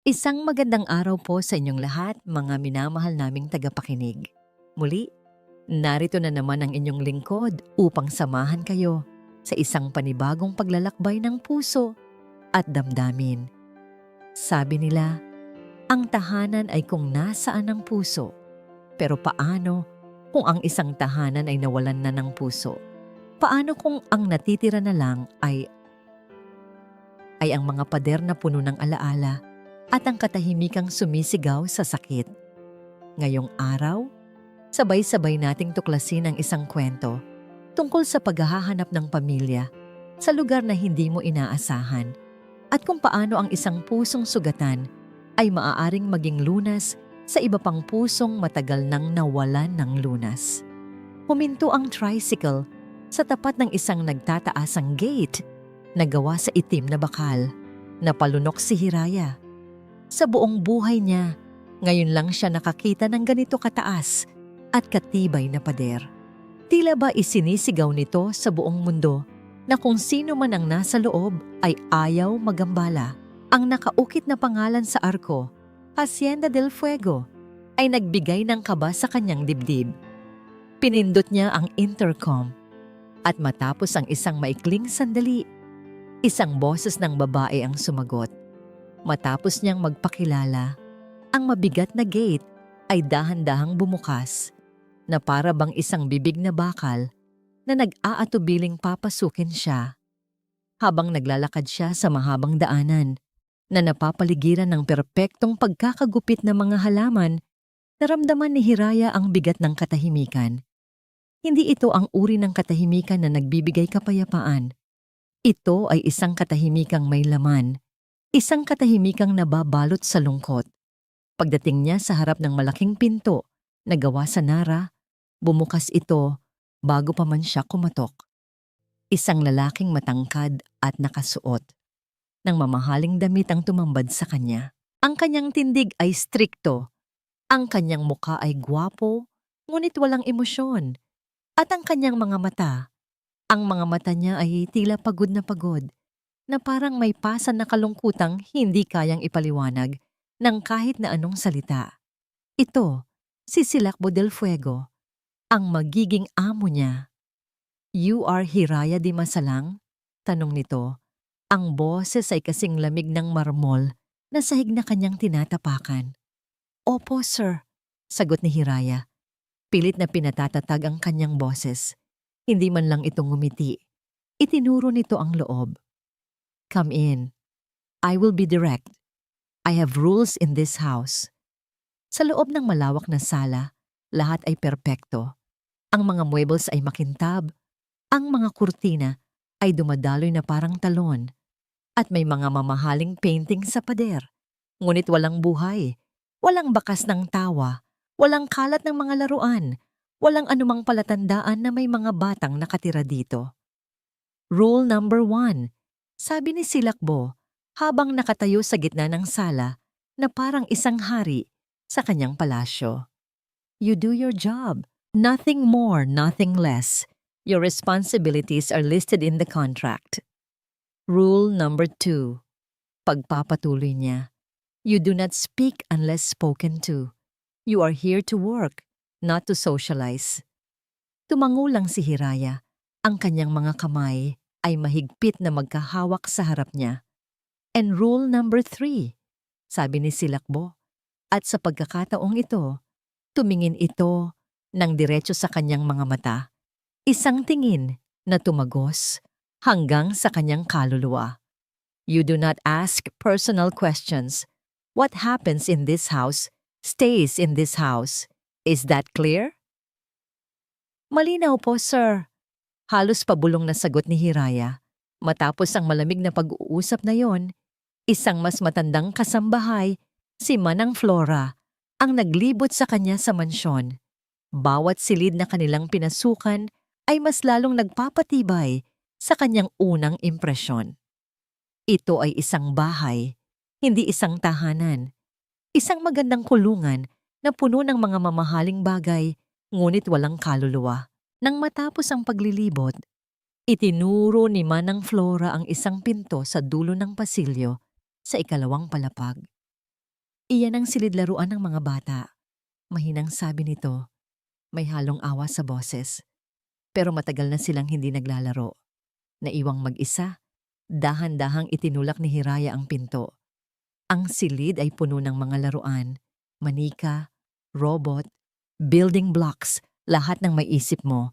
Isang magandang araw po sa inyong lahat, mga minamahal naming tagapakinig. Muli, narito na naman ang inyong lingkod upang samahan kayo sa isang panibagong paglalakbay ng puso at damdamin. Sabi nila, ang tahanan ay kung nasaan ang puso. Pero paano kung ang isang tahanan ay nawalan na ng puso? Paano kung ang natitira na lang ay ang mga pader na puno ng alaala at ang katahimikang sumisigaw sa sakit? Ngayong araw, sabay-sabay nating tuklasin ang isang kwento tungkol sa paghahanap ng pamilya sa lugar na hindi mo inaasahan at kung paano ang isang pusong sugatan ay maaaring maging lunas sa iba pang pusong matagal nang nawalan ng lunas. Huminto ang tricycle sa tapat ng isang nagtataasang gate na gawa sa itim na bakal. Napalunok si Hiraya. Sa buong buhay niya, ngayon lang siya nakakita ng ganito kataas at katibay na pader. Tila ba isinisigaw nito sa buong mundo na kung sino man ang nasa loob ay ayaw magambala. Ang nakaukit na pangalan sa arko, Hacienda del Fuego, ay nagbigay ng kaba sa kanyang dibdib. Pinindot niya ang intercom at matapos ang isang maikling sandali, isang boses ng babae ang sumagot. Matapos niyang magpakilala, ang mabigat na gate ay dahan-dahang bumukas na para bang isang bibig na bakal na nag-aatubiling papasukin siya. Habang naglalakad siya sa mahabang daanan na napapaligiran ng perpektong pagkakagupit ng mga halaman, naramdaman ni Hiraya ang bigat ng katahimikan. Hindi ito ang uri ng katahimikan na nagbibigay kapayapaan. Ito ay isang katahimikang may laman, isang katahimikang nababalot sa lungkot. Pagdating niya sa harap ng malaking pinto na gawa sa nara, bumukas ito bago pa man siya kumatok. Isang lalaking matangkad at nakasuot ng mamahaling damit ang tumambad sa kanya. Ang kanyang tindig ay strikto, ang kanyang muka ay gwapo, ngunit walang emosyon, at ang kanyang mga mata, ang mga mata niya ay tila pagod na parang may pasan na kalungkutang hindi kayang ipaliwanag ng kahit na anong salita. Ito, si Silakbo del Fuego, ang magiging amo niya. "You are Hiraya di Masalang?" tanong nito. Ang boses ay kasing lamig ng marmol na sahig na kanyang tinatapakan. "Opo, sir," sagot ni Hiraya. Pilit na pinatatatag ang kanyang boses. Hindi man lang itong ngumiti. Itinuro nito ang loob. "Come in. I will be direct. I have rules in this house." Sa loob ng malawak na sala, lahat ay perpekto. Ang mga muebles ay makintab, ang mga kurtina ay dumadaloy na parang talon, at may mga mamahaling painting sa pader. Ngunit walang buhay, walang bakas ng tawa, walang kalat ng mga laruan, walang anumang palatandaan na may mga batang nakatira dito. "Rule number 1, sabi ni Silakbo habang nakatayo sa gitna ng sala na parang isang hari sa kanyang palasyo. "You do your job. Nothing more, nothing less. Your responsibilities are listed in the contract." "Rule number 2, pagpapatuloy niya. "You do not speak unless spoken to. You are here to work, not to socialize." Tumango lang si Hiraya. Ang kanyang mga kamay ay mahigpit na magkahawak sa harap niya. "And rule number 3, sabi ni Silakbo. At sa pagkakataong ito, tumingin ito ng diretso sa kanyang mga mata. Isang tingin na tumagos hanggang sa kanyang kaluluwa. "You do not ask personal questions. What happens in this house stays in this house. Is that clear?" "Malinaw po, sir." Halos pabulong na sagot ni Hiraya. Matapos ang malamig na pag-uusap na yon, isang mas matandang kasambahay, si Manang Flora, ang naglibot sa kanya sa mansyon. Bawat silid na kanilang pinasukan ay mas lalong nagpapatibay sa kanyang unang impresyon. Ito ay isang bahay, hindi isang tahanan. Isang magandang kulungan na puno ng mga mamahaling bagay, ngunit walang kaluluwa. Nang matapos ang paglilibot, itinuro ni Manang Flora ang isang pinto sa dulo ng pasilyo sa ikalawang palapag. Iyan ang silid laruan ng mga bata. Mahinang sabi nito, may halong awa sa boses. Pero matagal na silang hindi naglalaro. Naiwang mag-isa, dahan-dahang itinulak ni Hiraya ang pinto. Ang silid ay puno ng mga laruan, manika, robot, building blocks, lahat ng may isip mo.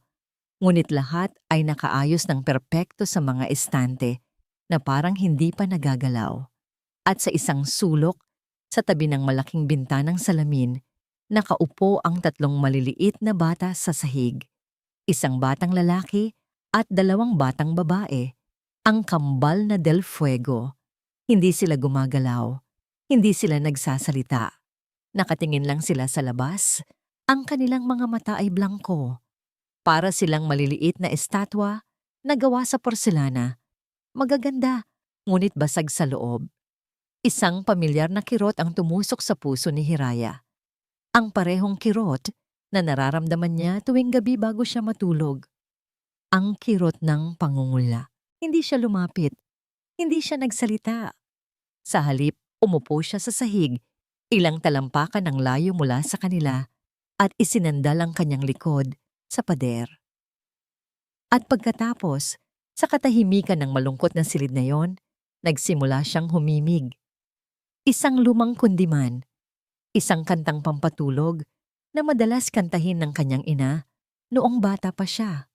Ngunit lahat ay nakaayos ng perpekto sa mga estante na parang hindi pa nagagalaw. At sa isang sulok, sa tabi ng malaking bintanang salamin, nakaupo ang 3 maliliit na bata sa sahig. Isang batang lalaki at 2 batang babae. Ang kambal na Del Fuego. Hindi sila gumagalaw. Hindi sila nagsasalita. Nakatingin lang sila sa labas. Ang kanilang mga mata ay blangko. Para silang maliliit na estatwa na gawa sa porselana. Magaganda, ngunit basag sa loob. Isang pamilyar na kirot ang tumusok sa puso ni Hiraya. Ang parehong kirot na nararamdaman niya tuwing gabi bago siya matulog. Ang kirot ng pangungula. Hindi siya lumapit. Hindi siya nagsalita. Sa halip, umupo siya sa sahig, ilang talampakan ng layo mula sa kanila at isinandal ang kanyang likod sa pader. At pagkatapos, sa katahimikan ng malungkot na silid na yon, nagsimula siyang humimig. Isang lumang kundiman, isang kantang pampatulog na madalas kantahin ng kanyang ina noong bata pa siya.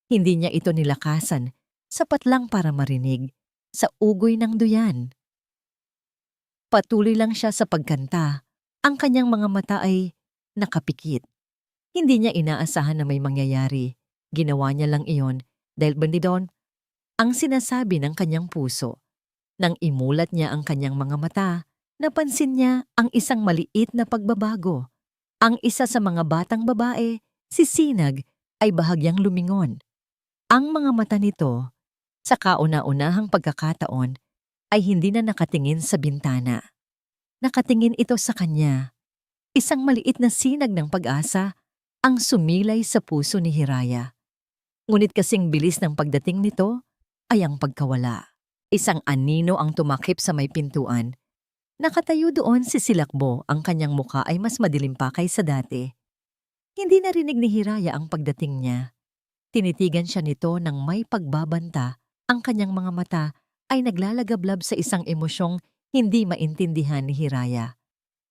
Hindi niya ito nilakasan, sapat lang para marinig sa ugoy ng duyan. Patuloy lang siya sa pagkanta. Ang kanyang mga mata ay nakapikit. Hindi niya inaasahan na may mangyayari. Ginawa niya lang iyon dahil bandidon ang sinasabi ng kanyang puso. Nang imulat niya ang kanyang mga mata, napansin niya ang isang maliit na pagbabago. Ang isa sa mga batang babae, si Sinag, ay bahagyang lumingon. Ang mga mata nito, sa kauna-unahang pagkakataon, ay hindi na nakatingin sa bintana. Nakatingin ito sa kanya. Isang maliit na sinag ng pag-asa ang sumilay sa puso ni Hiraya. Ngunit kasing bilis ng pagdating nito ay ang pagkawala. Isang anino ang tumakip sa may pintuan. Nakatayo doon si Silakbo, ang kanyang muka ay mas madilim pa kaysa dati. Hindi narinig ni Hiraya ang pagdating niya. Tinitigan siya nito ng may pagbabanta. Ang kanyang mga mata ay naglalagablab sa isang emosyong hindi maintindihan ni Hiraya.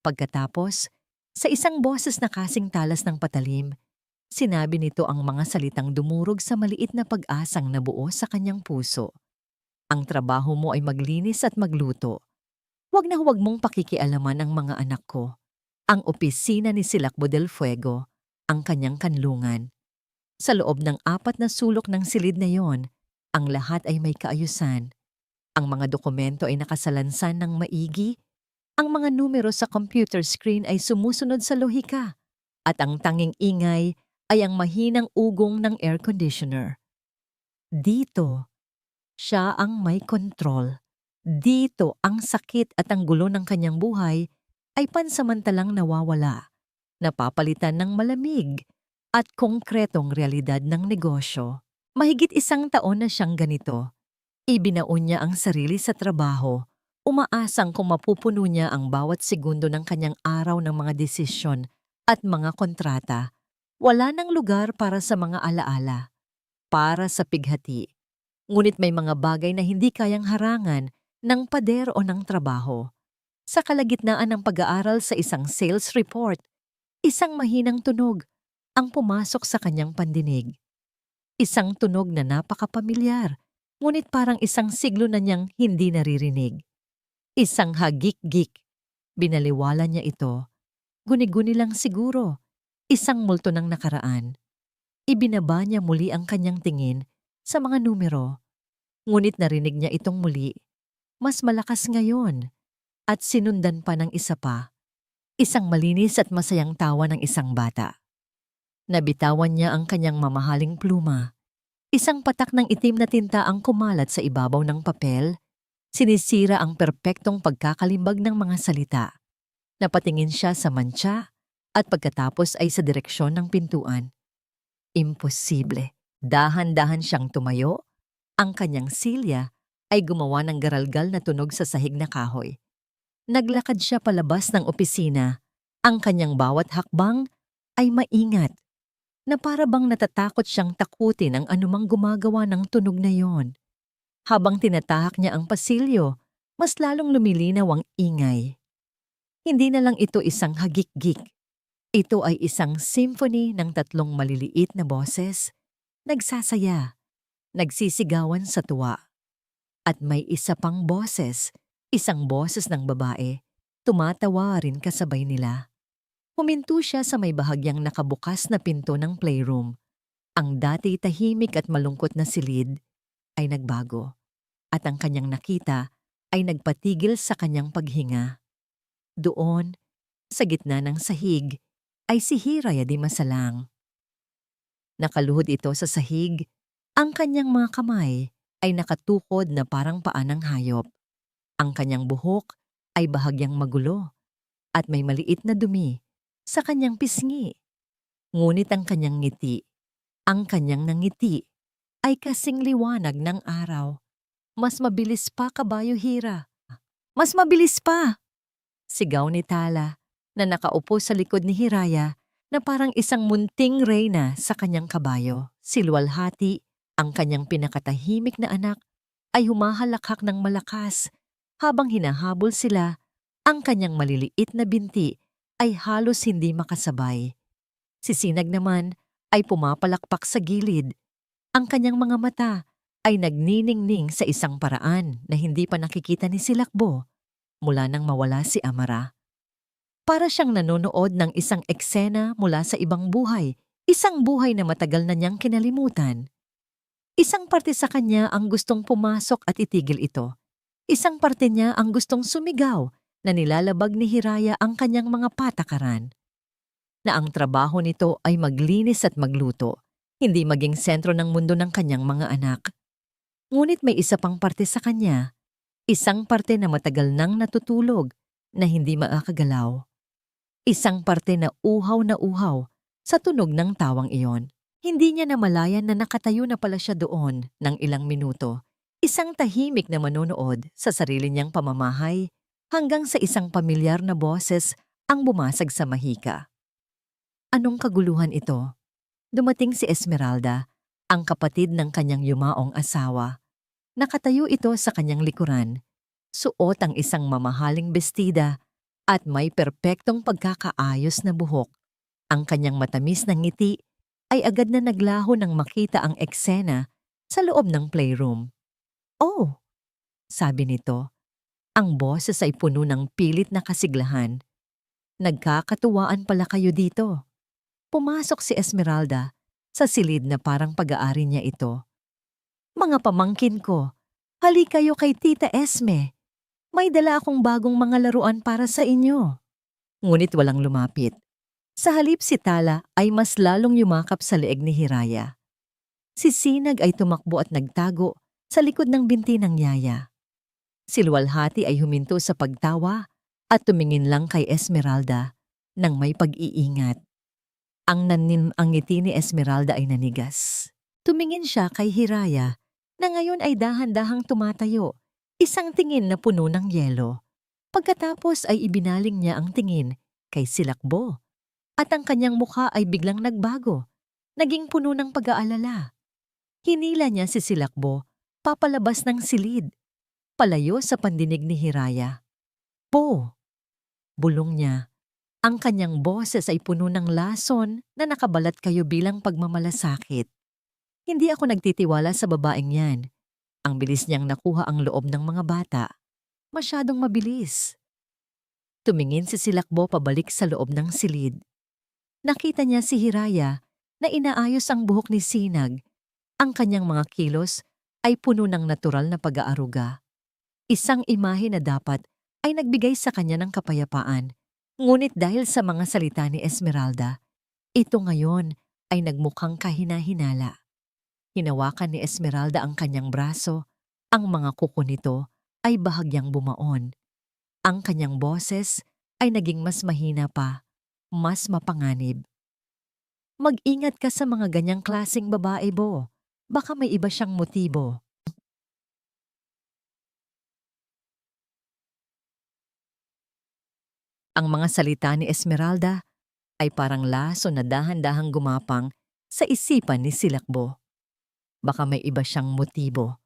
Pagkatapos, sa isang boses na kasing talas ng patalim, sinabi nito ang mga salitang dumurog sa maliit na pag-asang nabuo sa kanyang puso. Ang trabaho mo ay maglinis at magluto. Huwag na huwag mong pakikialaman ang mga anak ko. Ang opisina ni Silakbo del Fuego, ang kanyang kanlungan. Sa loob ng 4 na sulok ng silid na yon, ang lahat ay may kaayusan. Ang mga dokumento ay nakasalansan ng maigi. Ang mga numero sa computer screen ay sumusunod sa lohika. At ang tanging ingay ay ang mahinang ugong ng air conditioner. Dito, siya ang may kontrol. Dito ang sakit at ang gulo ng kanyang buhay ay pansamantalang nawawala, napapalitan ng malamig at konkretong realidad ng negosyo. Mahigit 1 taon na siyang ganito. Ibinaon niya ang sarili sa trabaho, umaasang kung mapupuno niya ang bawat segundo ng kanyang araw ng mga desisyon at mga kontrata. Wala nang lugar para sa mga alaala, para sa pighati. Ngunit may mga bagay na hindi kayang harangan ng pader o ng trabaho. Sa kalagitnaan ng pag-aaral sa isang sales report, isang mahinang tunog ang pumasok sa kanyang pandinig. Isang tunog na napakapamilyar, ngunit parang isang siglo na niyang hindi naririnig. Isang hagik-gik. Binaliwala niya ito. Guni-guni lang siguro. Isang multo ng nakaraan. Ibinaba niya muli ang kanyang tingin sa mga numero. Ngunit narinig niya itong muli. Mas malakas ngayon. At sinundan pa ng isa pa. Isang malinis at masayang tawa ng isang bata. Nabitawan niya ang kanyang mamahaling pluma. Isang patak ng itim na tinta ang kumalat sa ibabaw ng papel. Sinisira ang perpektong pagkakalimbag ng mga salita. Napatingin siya sa mantsa at pagkatapos ay sa direksyon ng pintuan. Imposible. Dahan-dahan siyang tumayo. Ang kanyang silya ay gumawa ng garalgal na tunog sa sahig na kahoy. Naglakad siya palabas ng opisina. Ang kanyang bawat hakbang ay maingat, na para bang natatakot siyang takutin ang anumang gumagawa ng tunog na yon. Habang tinatahak niya ang pasilyo, mas lalong lumilinaw ang ingay. Hindi na lang ito isang hagik-gik. Ito ay isang symphony ng tatlong maliliit na boses, nagsasaya, nagsisigawan sa tuwa. At may isa pang boses, isang boses ng babae, tumatawa rin kasabay nila. Huminto siya sa may bahagyang nakabukas na pinto ng playroom. Ang dati tahimik at malungkot na silid ay nagbago, at ang kanyang nakita ay nagpatigil sa kanyang paghinga. Doon, sa gitna ng sahig, ay si Hiraya di Masalang. Nakaluhod ito sa sahig, ang kanyang mga kamay ay nakatukod na parang paa ng hayop. Ang kanyang buhok ay bahagyang magulo at may maliit na dumi sa kanyang pisngi. Ngunit ang kanyang ngiti, ay kasing liwanag ng araw. Mas mabilis pa, Kabayo Hira. Mas mabilis pa! Sigaw ni Tala na nakaupo sa likod ni Hiraya na parang isang munting reyna sa kanyang kabayo. Si Luwalhati, ang kanyang pinakatahimik na anak, ay humahalakhak ng malakas. Habang hinahabol sila, ang kanyang maliliit na binti ay halos hindi makasabay. Si Sinag naman ay pumapalakpak sa gilid. Ang kanyang mga mata ay nagniningning sa isang paraan na hindi pa nakikita ni Silakbo mula nang mawala si Amara. Para siyang nanonood ng isang eksena mula sa ibang buhay, isang buhay na matagal na niyang kinalimutan. Isang parte sa kanya ang gustong pumasok at itigil ito. Isang parte niya ang gustong sumigaw na nilalabag ni Hiraya ang kanyang mga patakaran. Na ang trabaho nito ay maglinis at magluto, hindi maging sentro ng mundo ng kanyang mga anak. Ngunit may isa pang parte sa kanya, isang parte na matagal nang natutulog na hindi makakagalaw. Isang parte na uhaw sa tunog ng tawang iyon. Hindi niya namalayan na nakatayo na pala siya doon ng ilang minuto. Isang tahimik na manonood sa sarili niyang pamamahay hanggang sa isang pamilyar na boses ang bumasag sa mahika. Anong kaguluhan ito? Dumating si Esmeralda, ang kapatid ng kanyang yumaong asawa. Nakatayo ito sa kanyang likuran, suot ang isang mamahaling bestida at may perpektong pagkakaayos na buhok. Ang kanyang matamis na ngiti ay agad na naglaho nang makita ang eksena sa loob ng playroom. "Oh," sabi nito. Ang boses ay puno ng pilit na kasiglahan. "Nagkakatuwaan pala kayo dito." Pumasok si Esmeralda sa silid na parang pag-aari niya ito. "Mga pamangkin ko, hali kayo kay Tita Esme. May dala akong bagong mga laruan para sa inyo." Ngunit walang lumapit. Sa halip si Tala ay mas lalong yumakap sa leeg ni Hiraya. Si Sinag ay tumakbo at nagtago sa likod ng binti ng yaya. Si Luwalhati ay huminto sa pagtawa at tumingin lang kay Esmeralda nang may pag-iingat. Ang ngiti ni Esmeralda ay nanigas. Tumingin siya kay Hiraya na ngayon ay dahan-dahang tumatayo, isang tingin na puno ng yelo. Pagkatapos ay ibinaling niya ang tingin kay Silakbo at ang kanyang mukha ay biglang nagbago, naging puno ng pag-aalala. Hinila niya si Silakbo papalabas ng silid, palayo sa pandinig ni Hiraya. "Po!" bulong niya. Ang kanyang boses ay puno ng lason na nakabalat kayo bilang pagmamalasakit. "Hindi ako nagtitiwala sa babaeng yan. Ang bilis niyang nakuha ang loob ng mga bata. Masyadong mabilis." Tumingin si Silakbo pabalik sa loob ng silid. Nakita niya si Hiraya na inaayos ang buhok ni Sinag. Ang kanyang mga kilos ay puno ng natural na pag-aaruga. Isang imahe na dapat ay nagbigay sa kanya ng kapayapaan. Ngunit dahil sa mga salita ni Esmeralda, ito ngayon ay nagmukhang kahina-hinala. Hinawakan ni Esmeralda ang kanyang braso, ang mga kuko nito ay bahagyang bumaon. Ang kanyang boses ay naging mas mahina pa, mas mapanganib. "Mag-ingat ka sa mga ganyang klaseng babae, Bo. Baka may iba siyang motibo." Ang mga salita ni Esmeralda ay parang laso na dahan-dahang gumapang sa isipan ni Silakbo. Baka may iba siyang motibo.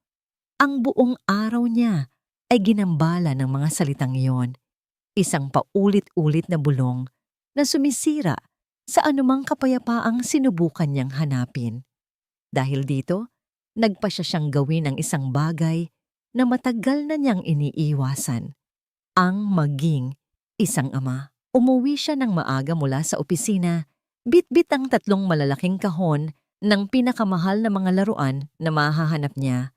Ang buong araw niya ay ginambala ng mga salitang iyon, isang paulit-ulit na bulong na sumisira sa anumang kapayapaang sinubukan niyang hanapin. Dahil dito, nagpasya siyang gawin ang isang bagay na matagal na niyang iniiwasan, ang maging isang ama. Umuwi siya ng maaga mula sa opisina, bitbit ang 3 malalaking kahon ng pinakamahal na mga laruan na mahahanap niya.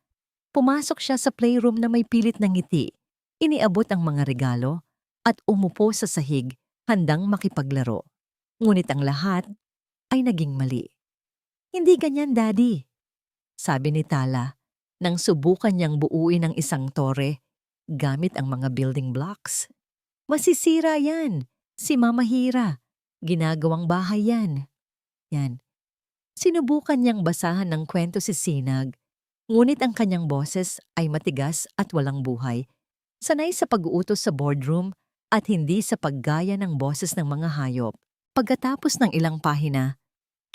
Pumasok siya sa playroom na may pilit na ngiti, iniabot ang mga regalo, at umupo sa sahig handang makipaglaro. Ngunit ang lahat ay naging mali. "Hindi ganyan, Daddy," sabi ni Tala nang subukan niyang buuin ang isang tore gamit ang mga building blocks. "Masisira yan. Si Mama Hira. Ginagawang bahay yan." Yan. Sinubukan niyang basahan ng kwento si Sinag, ngunit ang kanyang boses ay matigas at walang buhay, sanay sa pag-uutos sa boardroom at hindi sa paggaya ng boses ng mga hayop. Pagkatapos ng ilang pahina,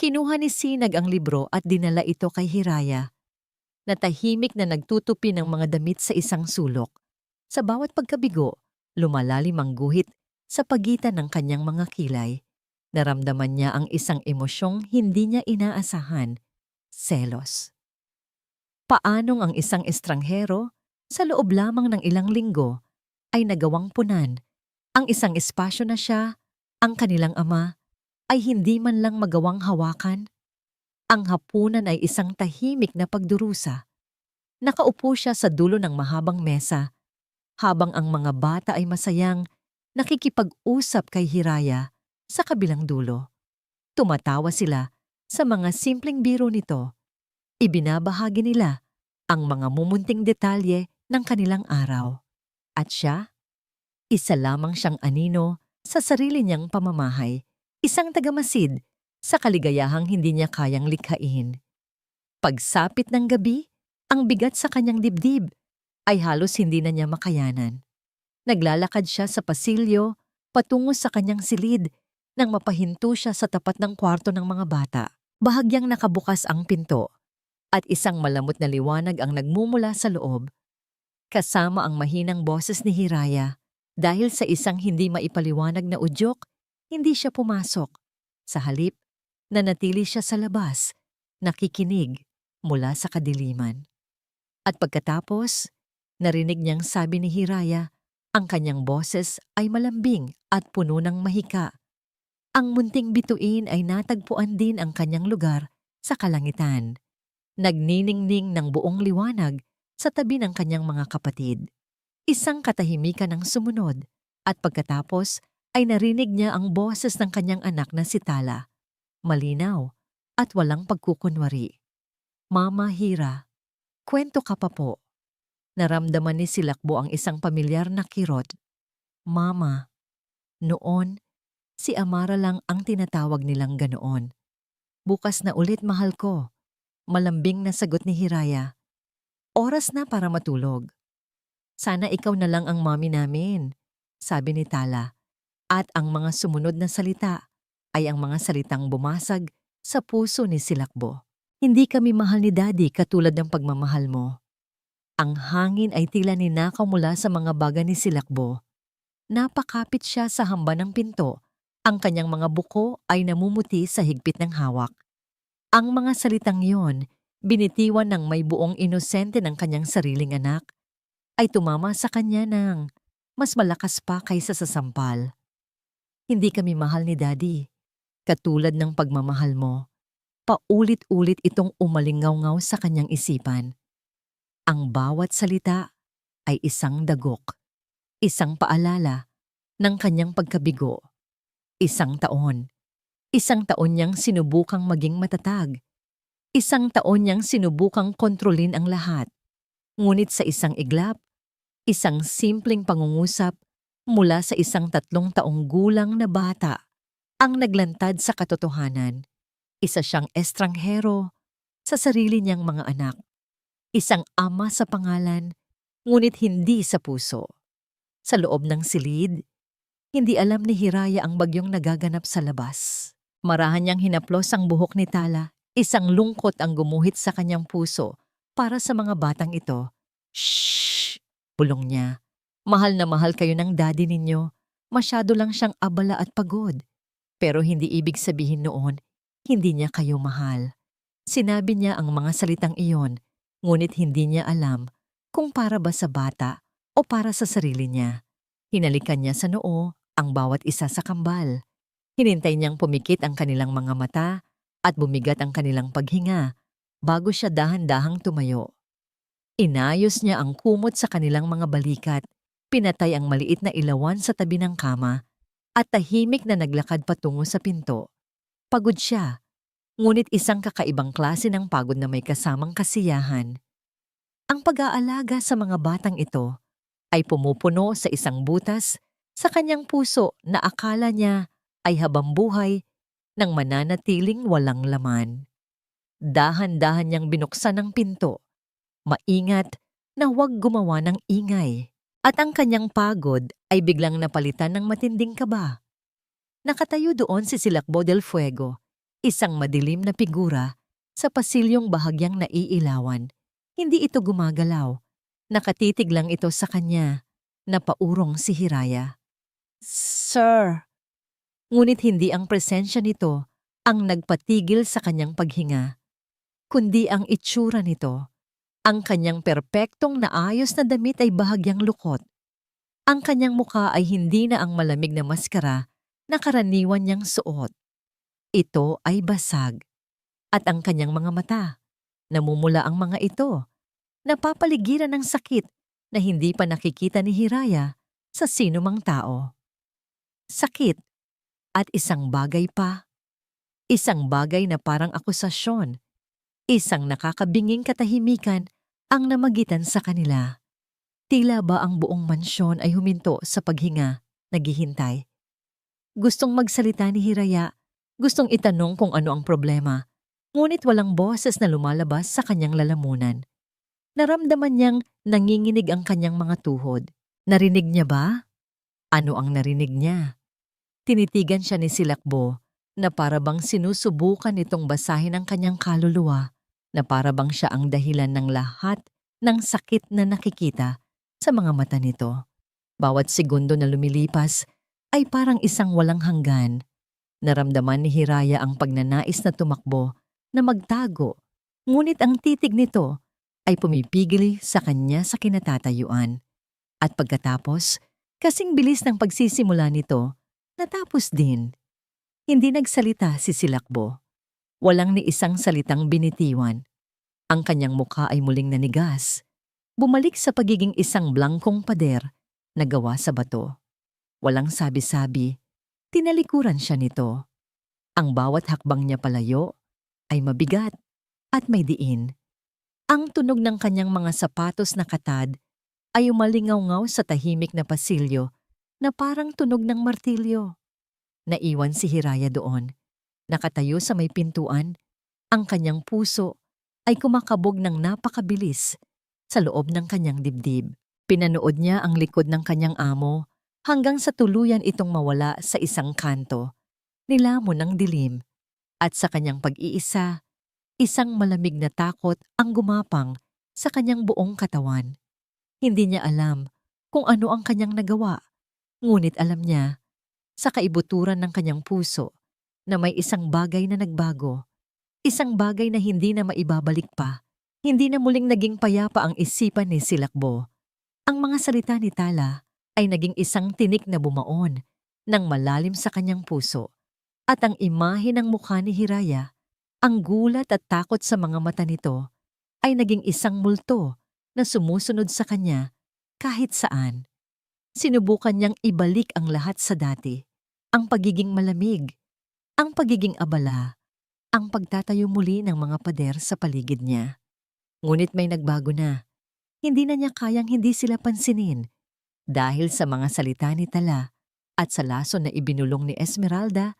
kinuha ni Sinag ang libro at dinala ito kay Hiraya, na tahimik na nagtutupi ng mga damit sa isang sulok. Sa bawat pagkabigo, lumalalim ang guhit sa pagitan ng kanyang mga kilay. Naramdaman niya ang isang emosyong hindi niya inaasahan, selos. Paanong ang isang estranghero, sa loob lamang ng ilang linggo, ay nagawang punan ang isang espasyo na siya, ang kanilang ama, ay hindi man lang magawang hawakan? Ang hapunan ay isang tahimik na pagdurusa. Nakaupo siya sa dulo ng mahabang mesa, habang ang mga bata ay masayang nakikipag-usap kay Hiraya sa kabilang dulo. Tumatawa sila sa mga simpleng biro nito. Ibinabahagi nila ang mga mumunting detalye ng kanilang araw. At siya, isa lamang siyang anino sa sarili niyang pamamahay, isang tagamasid sa kaligayahang hindi niya kayang likhain. Pagsapit ng gabi, ang bigat sa kanyang dibdib ay halos hindi na niya makayanan. Naglalakad siya sa pasilyo patungo sa kanyang silid nang mapahinto siya sa tapat ng kwarto ng mga bata. Bahagyang nakabukas ang pinto at isang malamot na liwanag ang nagmumula sa loob, kasama ang mahinang boses ni Hiraya. Dahil sa isang hindi maipaliwanag na udyok, hindi siya pumasok. Sa halip, nanatili siya sa labas, nakikinig mula sa kadiliman. At pagkatapos, narinig niyang sabi ni Hiraya, ang kanyang boses ay malambing at puno ng mahika. Ang munting bituin ay natagpuan din ang kanyang lugar sa kalangitan. Nagniningning ng buong liwanag sa tabi ng kanyang mga kapatid. Isang katahimikan ang sumunod at pagkatapos ay narinig niya ang boses ng kanyang anak na si Tala. Malinaw at walang pagkukunwari. "Mama Hira, kwento ka pa po." Naramdaman ni Silakbo ang isang pamilyar na kirot. "Mama." Noon, si Amara lang ang tinatawag nilang ganoon. "Bukas na ulit, mahal ko." Malambing na sagot ni Hiraya. "Oras na para matulog." "Sana ikaw na lang ang mommy namin," sabi ni Tala. At ang mga sumunod na salita ay ang mga salitang bumasag sa puso ni Silakbo. "Hindi kami mahal ni Daddy katulad ng pagmamahal mo." Ang hangin ay tila ninakaw mula sa mga baga ni Silakbo. Napakapit siya sa hamba ng pinto. Ang kanyang mga buko ay namumuti sa higpit ng hawak. Ang mga salitang yon, binitiwan ng may buong inosente ng kanyang sariling anak, ay tumama sa kanya ng mas malakas pa kaysa sa sampal. "Hindi kami mahal ni Daddy, katulad ng pagmamahal mo." Paulit-ulit itong umalingaw-ngaw sa kanyang isipan. Ang bawat salita ay isang dagok, isang paalala ng kanyang pagkabigo. Isang taon niyang sinubukang maging matatag. Isang taon niyang sinubukang kontrolin ang lahat. Ngunit sa isang iglap, isang simpleng pangungusap mula sa isang 3 taong gulang na bata ang naglantad sa katotohanan. Isa siyang estranghero sa sarili niyang mga anak. Isang ama sa pangalan, ngunit hindi sa puso. Sa loob ng silid, Hindi alam ni Hiraya ang bagyong nagaganap sa labas. Marahan niyang hinaplos ang buhok ni Tala. Isang lungkot ang gumuhit sa kanyang puso para sa mga batang ito. Shh! Bulong niya. Mahal na mahal kayo ng daddy ninyo. Masyado lang siyang abala at pagod. Pero hindi ibig sabihin noon, hindi niya kayo mahal. Sinabi niya ang mga salitang iyon, ngunit hindi niya alam kung para ba sa bata o para sa sarili niya. Hinalikan niya sa noo ang bawat isa sa kambal. Hinintay niyang pumikit ang kanilang mga mata at bumigat ang kanilang paghinga bago siya dahan-dahang tumayo. Inayos niya ang kumot sa kanilang mga balikat, pinatay ang maliit na ilawan sa tabi ng kama at tahimik na naglakad patungo sa pinto. Pagod siya, ngunit isang kakaibang klase ng pagod na may kasamang kasiyahan. Ang pag-aalaga sa mga batang ito ay pumupuno sa isang butas sa kanyang puso na akala niya ay habambuhay nang mananatiling walang laman. Dahan-dahan niyang binuksan ang pinto, maingat na huwag gumawa ng ingay. At ang kanyang pagod ay biglang napalitan ng matinding kaba. Nakatayo doon si Silakbo del Fuego, isang madilim na figura sa pasilyong bahagyang naiilawan. Hindi ito gumagalaw. Nakatitig lang ito sa kanya. Napaurong si Hiraya. Sir! Ngunit hindi ang presensya nito ang nagpatigil sa kanyang paghinga, kundi ang itsura nito. Ang kanyang perpektong naayos na damit ay bahagyang lukot. Ang kanyang muka ay hindi na ang malamig na maskara na karaniwan niyang suot. Ito ay basag. At ang kanyang mga mata, namumula ang mga ito, napapaligiran ng sakit na hindi pa nakikita ni Hiraya sa sinumang tao. Sakit at isang bagay pa. Isang bagay na parang akusasyon. Isang nakakabinging katahimikan ang namagitan sa kanila. Tila ba ang buong mansyon ay huminto sa paghinga, naghihintay. Gustong magsalita ni Hiraya, gustong itanong kung ano ang problema, ngunit walang boses na lumalabas sa kanyang lalamunan. Naramdaman niyang nanginginig ang kanyang mga tuhod. Narinig niya ba? Ano ang narinig niya? Tinitigan siya ni Silakbo na para bang sinusubukan itong basahin ang kanyang kaluluwa, na para bang siya ang dahilan ng lahat ng sakit na nakikita sa mga mata nito. Bawat segundo na lumilipas ay parang isang walang hanggan. Naramdaman ni Hiraya ang pagnanais na tumakbo, na magtago, ngunit ang titig nito ay pumipigil sa kanya sa kinatatayuan. At pagkatapos, kasing bilis ng pagsisimula nito, natapos din. Hindi nagsalita si Silakbo. Walang ni isang salitang binitiwan. Ang kanyang mukha ay muling nanigas. Bumalik sa pagiging isang blangkong pader na gawa sa bato. Walang sabi-sabi, tinalikuran siya nito. Ang bawat hakbang niya palayo ay mabigat at may diin. Ang tunog ng kanyang mga sapatos na katad ay umalingaw-ngaw sa tahimik na pasilyo na parang tunog ng martilyo. Naiwan si Hiraya doon. Nakatayo sa may pintuan, ang kanyang puso ay kumakabog ng napakabilis sa loob ng kanyang dibdib. Pinanood niya ang likod ng kanyang amo hanggang sa tuluyan itong mawala sa isang kanto, nilamon ng dilim. At sa kanyang pag-iisa, isang malamig na takot ang gumapang sa kanyang buong katawan. Hindi niya alam kung ano ang kanyang nagawa, ngunit alam niya sa kaibuturan ng kanyang puso na may isang bagay na nagbago, isang bagay na hindi na maibabalik pa. Hindi na muling naging payapa ang isipan ni Silakbo. Ang mga salita ni Tala ay naging isang tinik na bumaon ng malalim sa kanyang puso. At ang imahe ng mukha ni Hiraya, ang gulat at takot sa mga mata nito, ay naging isang multo na sumusunod sa kanya kahit saan. Sinubukan niyang ibalik ang lahat sa dati. Ang pagiging malamig, ang pagiging abala, ang pagtatayo muli ng mga pader sa paligid niya. Ngunit may nagbago na. Hindi na niya kayang hindi sila pansinin dahil sa mga salita ni Tala at sa laso na ibinulong ni Esmeralda,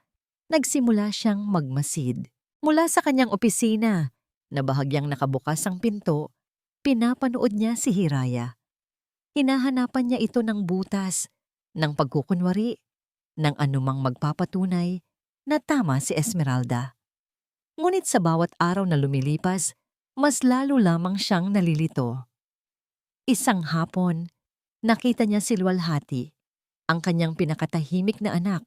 nagsimula siyang magmasid. Mula sa kanyang opisina, na bahagyang nakabukas ang pinto, pinapanood niya si Hiraya. Hinahanapan niya ito ng butas, ng pagkukunwari, ng anumang magpapatunay na tama si Esmeralda. Ngunit sa bawat araw na lumilipas, mas lalo lamang siyang nalilito. Isang hapon, nakita niya si Luwalhati, ang kanyang pinakatahimik na anak,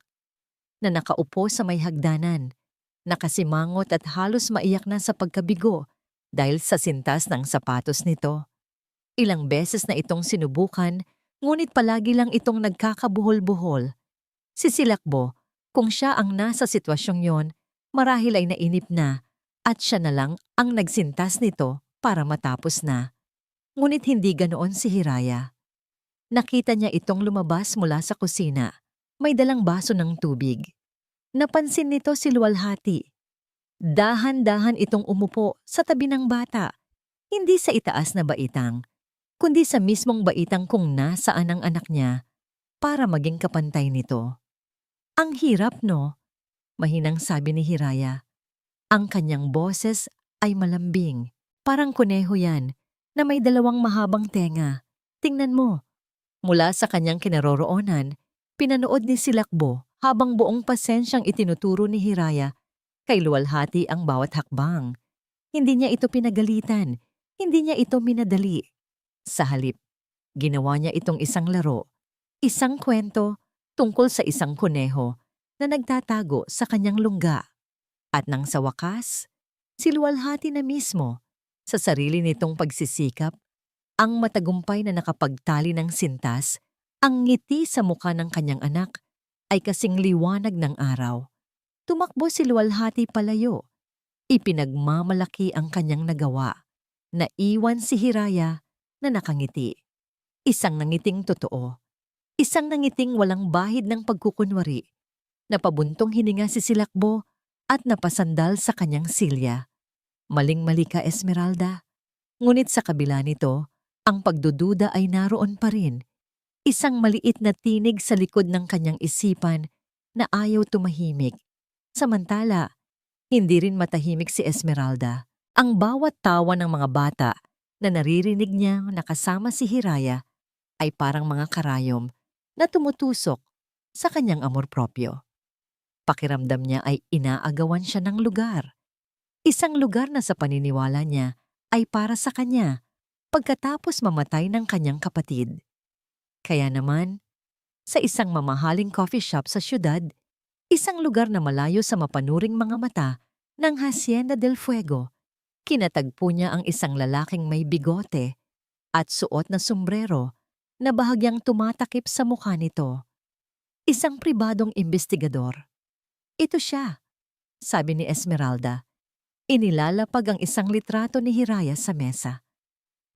na nakaupo sa may hagdanan, nakasimangot at halos maiyak na sa pagkabigo dahil sa sintas ng sapatos nito. Ilang beses na itong sinubukan, ngunit palagi lang itong nagkakabuhol-buhol. Si Silakbo, kung siya ang nasa sitwasyong yon, marahil ay nainip na at siya na lang ang nagsintas nito para matapos na. Ngunit hindi ganoon si Hiraya. Nakita niya itong lumabas mula sa kusina, may dalang baso ng tubig. Napansin nito si Luwalhati. Dahan-dahan itong umupo sa tabi ng bata, hindi sa itaas na baitang, kundi sa mismong baitang kung nasaan ang anak niya para maging kapantay nito. Ang hirap, no? Mahinang sabi ni Hiraya. Ang kanyang boses ay malambing. Parang kuneho yan na may dalawang mahabang tenga. Tingnan mo. Mula sa kanyang kinaroroonan, pinanood ni Silakbo habang buong pasensyang itinuturo ni Hiraya kay Luwalhati ang bawat hakbang. Hindi niya ito pinagalitan, hindi niya ito minadali. Sa halip, ginawa niya itong isang laro, isang kwento tungkol sa isang kuneho na nagtatago sa kanyang lungga. At nang sa wakas, si Luwalhati na mismo, sa sarili nitong pagsisikap, ang matagumpay na nakapagtali ng sintas, ang ngiti sa mukha ng kanyang anak ay kasing liwanag ng araw. Tumakbo si Luwalhati palayo. Ipinagmamalaki ang kanyang nagawa. Naiwan si Hiraya na nakangiti. Isang nangiting totoo. Isang nangiting walang bahid ng pagkukunwari. Napabuntong hininga si Silakbo at napasandal sa kanyang silya. Maling-mali ka, Esmeralda. Ngunit sa kabila nito, ang pagdududa ay naroon pa rin. Isang maliit na tinig sa likod ng kanyang isipan na ayaw tumahimik. Samantala, hindi rin matahimik si Esmeralda. Ang bawat tawa ng mga bata na naririnig niya nakasama si Hiraya ay parang mga karayom na tumutusok sa kanyang amor propyo. Pakiramdam niya ay inaagawan siya ng lugar. Isang lugar na sa paniniwala niya ay para sa kanya pagkatapos mamatay ng kanyang kapatid. Kaya naman, sa isang mamahaling coffee shop sa syudad, isang lugar na malayo sa mapanuring mga mata ng Hacienda del Fuego, kinatagpo niya ang isang lalaking may bigote at suot na sombrero na bahagyang tumatakip sa mukha nito. Isang pribadong investigador. Ito siya, sabi ni Esmeralda. Inilalapag ang isang litrato ni Hiraya sa mesa.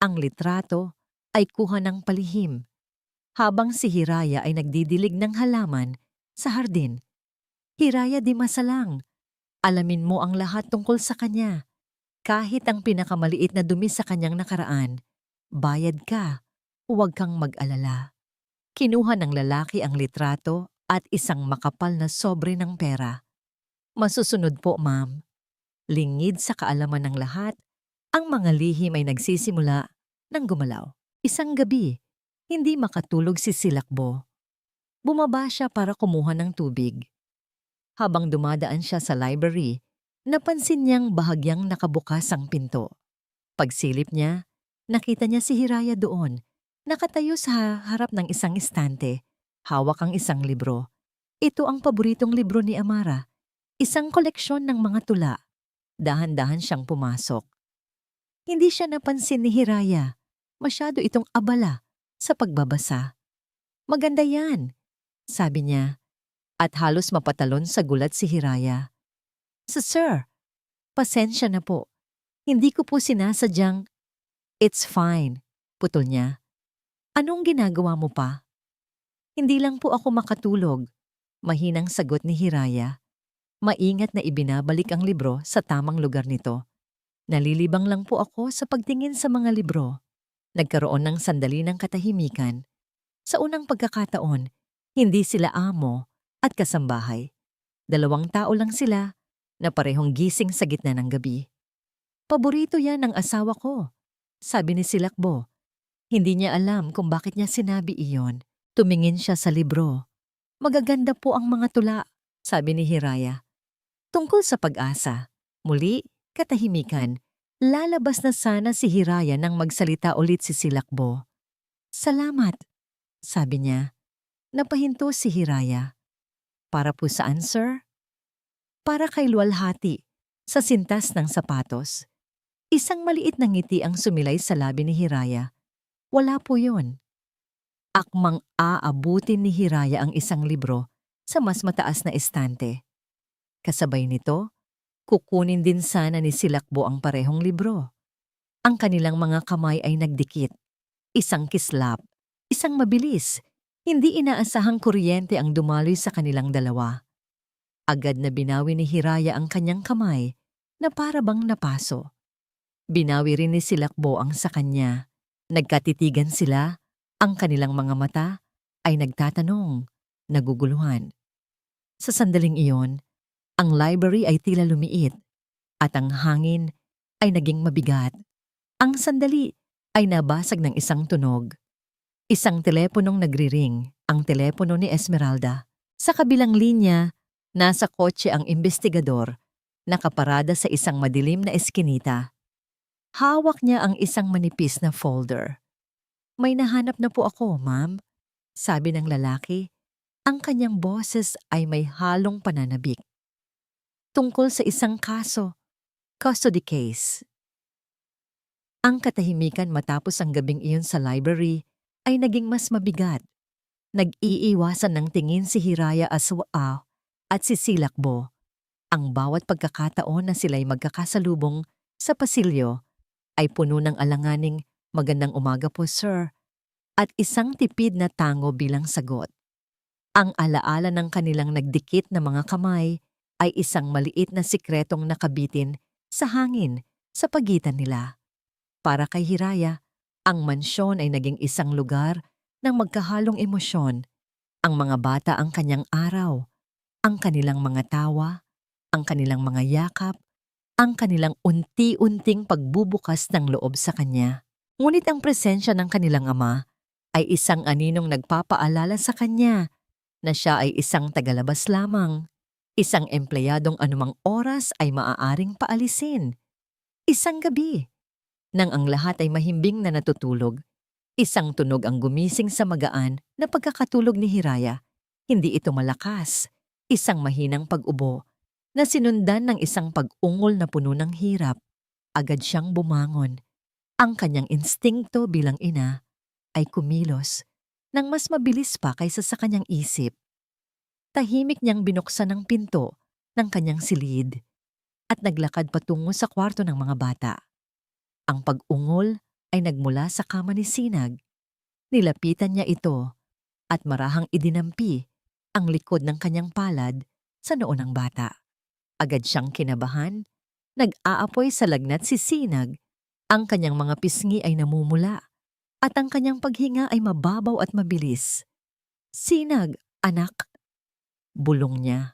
Ang litrato ay kuha ng palihim, habang si Hiraya ay nagdidilig ng halaman sa hardin. Hiraya, di masalang. Alamin mo ang lahat tungkol sa kanya. Kahit ang pinakamaliit na dumi sa kanyang nakaraan, bayad ka, huwag kang mag-alala. Kinuha ng lalaki ang litrato at isang makapal na sobre ng pera. Masusunod po, ma'am. Lingid sa kaalaman ng lahat, ang mga lihim ay nagsisimula ng gumalaw. Isang gabi, hindi makatulog si Silakbo. Bumaba siya para kumuha ng tubig. Habang dumadaan siya sa library, napansin niyang bahagyang nakabukas ang pinto. Pagsilip niya, nakita niya si Hiraya doon, nakatayo sa harap ng isang estante, hawak ang isang libro. Ito ang paboritong libro ni Amara, isang koleksyon ng mga tula. Dahan-dahan siyang pumasok. Hindi siya napansin ni Hiraya. Masyado itong abala sa pagbabasa. Maganda yan, sabi niya, at halos mapatalon sa gulat si Hiraya. Sir, pasensya na po. Hindi ko po sinasadyang... It's fine, putol niya. Anong ginagawa mo pa? Hindi lang po ako makatulog, mahinang sagot ni Hiraya. Maingat na ibinabalik ang libro sa tamang lugar nito. Nalilibang lang po ako sa pagtingin sa mga libro. Nagkaroon ng sandali ng katahimikan. Sa unang pagkakataon, hindi sila amo at kasambahay. 2 tao lang sila na parehong gising sa gitna ng gabi. Paborito yan ng asawa ko, sabi ni Silakbo. Hindi niya alam kung bakit niya sinabi iyon. Tumingin siya sa libro. Magaganda po ang mga tula, sabi ni Hiraya. Tungkol sa pag-asa, muli, katahimikan. Lalabas na sana si Hiraya nang magsalita ulit si Silakbo. Salamat, sabi niya. Napahinto si Hiraya. Para po saan, sir? Para kay luwalhati, sa sintas ng sapatos. Isang maliit na ngiti ang sumilay sa labi ni Hiraya. Wala po yun. Akmang aabutin ni Hiraya ang isang libro sa mas mataas na estante. Kasabay nito, kukunin din sana ni Silakbo ang parehong libro. Ang kanilang mga kamay ay nagdikit. Isang kislap, isang mabilis. Hindi inaasahang kuryente ang dumaloy sa kanilang dalawa. Agad na binawi ni Hiraya ang kanyang kamay na para bang napaso. Binawi rin ni Silakbo ang sa kanya. Nagkatitigan sila, ang kanilang mga mata ay nagtatanong, naguguluhan. Sa sandaling iyon, ang library ay tila lumiit at ang hangin ay naging mabigat. Ang sandali ay nabasag ng isang tunog. Isang teleponong nagriring, ang telepono ni Esmeralda. Sa kabilang linya, nasa kotse ang investigador, nakaparada sa isang madilim na eskinita. Hawak niya ang isang manipis na folder. May nahanap na po ako, ma'am, sabi ng lalaki. Ang kanyang boses ay may halong pananabik. Tungkol sa isang kaso, custody case. Ang katahimikan matapos ang gabing iyon sa library ay naging mas mabigat. Nag-iiwasan ng tingin si Hiraya Aswaa at si Silakbo. Ang bawat pagkakataon na sila'y magkakasalubong sa pasilyo ay puno ng alanganing magandang umaga po, sir, at isang tipid na tango bilang sagot. Ang alaala ng kanilang nagdikit na mga kamay ay isang maliit na sikretong nakabitin sa hangin sa pagitan nila. Para kay Hiraya, ang mansyon ay naging isang lugar ng magkahalong emosyon. Ang mga bata ang kanyang araw, ang kanilang mga tawa, ang kanilang mga yakap, ang kanilang unti-unting pagbubukas ng loob sa kanya. Ngunit ang presensya ng kanilang ama ay isang aninong nagpapaalala sa kanya na siya ay isang tagalabas lamang, isang empleyadong anumang oras ay maaaring paalisin. Isang gabi, nang ang lahat ay mahimbing na natutulog, isang tunog ang gumising sa magaan na pagkakatulog ni Hiraya. Hindi ito malakas, isang mahinang pag-ubo na sinundan ng isang pag-ungol na puno ng hirap. Agad siyang bumangon. Ang kanyang instingto bilang ina ay kumilos nang mas mabilis pa kaysa sa kanyang isip. Tahimik niyang binuksan ang pinto ng kanyang silid at naglakad patungo sa kwarto ng mga bata. Ang pag-ungol ay nagmula sa kama ni Sinag. Nilapitan niya ito at marahang idinampi ang likod ng kanyang palad sa noo ng bata. Agad siyang kinabahan, nag-aapoy sa lagnat si Sinag. Ang kanyang mga pisngi ay namumula at ang kanyang paghinga ay mababaw at mabilis. Sinag, anak. Bulong niya.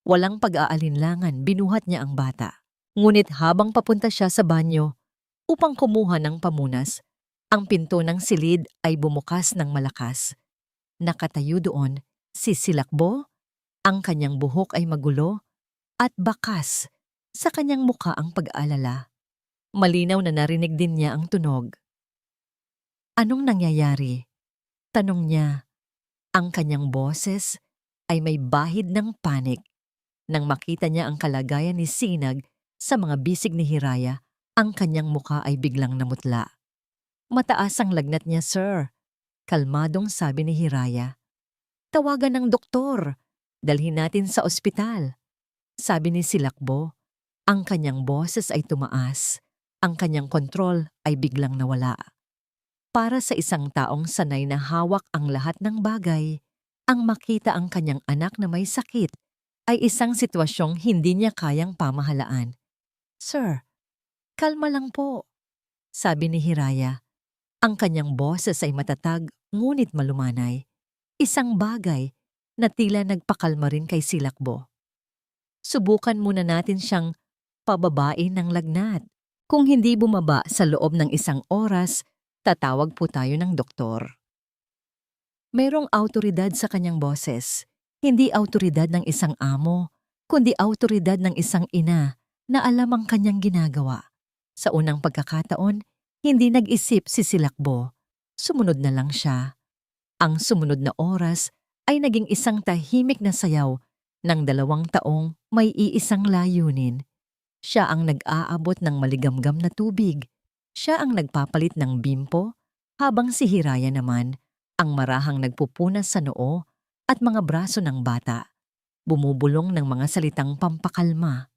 Walang pag-aalinlangan, binuhat niya ang bata. Ngunit habang papunta siya sa banyo upang kumuha ng pamunas, ang pinto ng silid ay bumukas ng malakas. Nakatayo doon si Silakbo, ang kanyang buhok ay magulo at bakas sa kanyang muka ang pag-aalala. Malinaw na narinig din niya ang tunog. Anong nangyayari? Tanong niya. Ang kanyang boses ay may bahid ng panik. Nang makita niya ang kalagayan ni Sinag sa mga bisig ni Hiraya, ang kanyang muka ay biglang namutla. Mataas ang lagnat niya, sir. Kalmadong sabi ni Hiraya. Tawagan ng doktor. Dalhin natin sa ospital. Sabi ni Silakbo. Ang kanyang boses ay tumaas. Ang kanyang kontrol ay biglang nawala. Para sa isang taong sanay na hawak ang lahat ng bagay, ang makita ang kanyang anak na may sakit ay isang sitwasyong hindi niya kayang pamahalaan. Sir, kalma lang po, sabi ni Hiraya. Ang kanyang boses ay matatag ngunit malumanay. Isang bagay na tila nagpakalma rin kay Silakbo. Subukan muna natin siyang pababain ng lagnat. Kung hindi bumaba sa loob ng isang oras, tatawag po tayo ng doktor. Mayroong awtoridad sa kanyang boses. Hindi awtoridad ng isang amo, kundi awtoridad ng isang ina na alam ang kanyang ginagawa. Sa unang pagkakataon, hindi nag-isip si Silakbo. Sumunod na lang siya. Ang sumunod na oras ay naging isang tahimik na sayaw ng 2 taong may iisang layunin. Siya ang nag-aabot ng maligamgam na tubig. Siya ang nagpapalit ng bimpo, habang si Hiraya naman ang marahang nagpupunas sa noo at mga braso ng bata, bumubulong ng mga salitang pampakalma.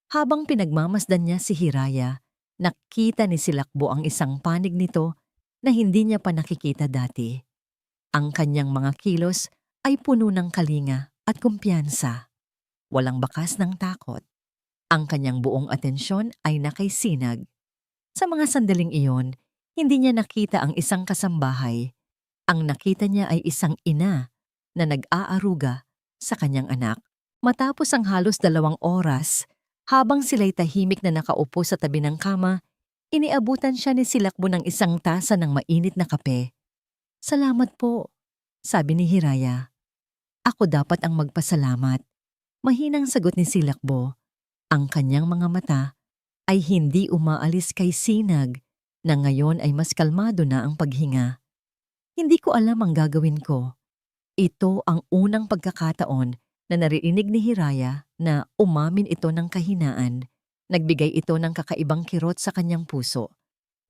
Habang pinagmamasdan niya si Hiraya, nakita ni Silakbo ang isang panig nito na hindi niya pa nakikita dati. Ang kanyang mga kilos ay puno ng kalinga at kumpiyansa. Walang bakas ng takot. Ang kanyang buong atensyon ay nakaisinag. Sa mga sandaling iyon, hindi niya nakita ang isang kasambahay. Ang nakita niya ay isang ina na nag-aaruga sa kanyang anak. Matapos ang halos 2 oras, habang sila'y tahimik na nakaupo sa tabi ng kama, iniabutan siya ni Silakbo ng isang tasa ng mainit na kape. "Salamat po," sabi ni Hiraya. "Ako dapat ang magpasalamat." Mahinang sagot ni Silakbo. Ang kanyang mga mata ay hindi umaalis kay Sinag na ngayon ay mas kalmado na ang paghinga. "Hindi ko alam ang gagawin ko." Ito ang unang pagkakataon na narinig ni Hiraya na umamin ito ng kahinaan. Nagbigay ito ng kakaibang kirot sa kanyang puso.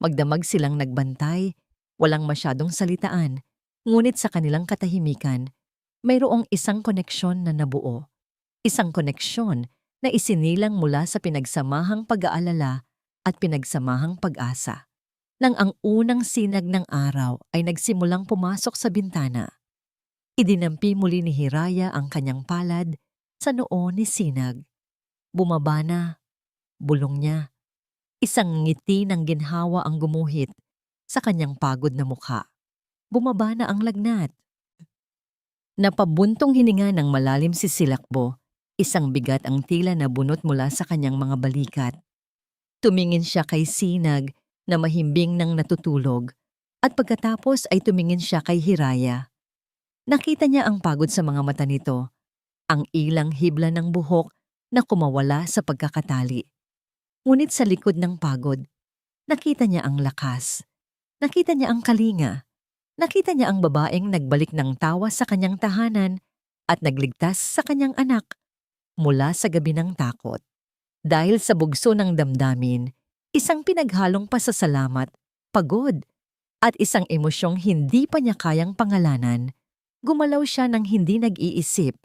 Magdamag silang nagbantay, walang masyadong salitaan, ngunit sa kanilang katahimikan, mayroong isang koneksyon na nabuo. Isang koneksyon na isinilang mula sa pinagsamahang pag-aalala at pinagsamahang pag-asa. Nang ang unang sinag ng araw ay nagsimulang pumasok sa bintana, idinampi muli ni Hiraya ang kanyang palad sa noo ni Sinag. Bumaba na, bulong niya. Isang ngiti ng ginhawa ang gumuhit sa kanyang pagod na mukha. Bumaba na ang lagnat. Napabuntong hininga ng malalim si Silakbo. Isang bigat ang tila na bunot mula sa kanyang mga balikat. Tumingin siya kay Sinag na mahimbing ng natutulog at pagkatapos ay tumingin siya kay Hiraya. Nakita niya ang pagod sa mga mata nito, ang ilang hibla ng buhok na kumawala sa pagkakatali. Ngunit sa likod ng pagod, nakita niya ang lakas. Nakita niya ang kalinga. Nakita niya ang babaeng nagbalik ng tawa sa kanyang tahanan at nagligtas sa kanyang anak mula sa gabi ng takot. Dahil sa bugso ng damdamin, isang pinaghalong pasasalamat, pagod, at isang emosyong hindi pa niya kayang pangalanan, gumalaw siya ng hindi nag-iisip.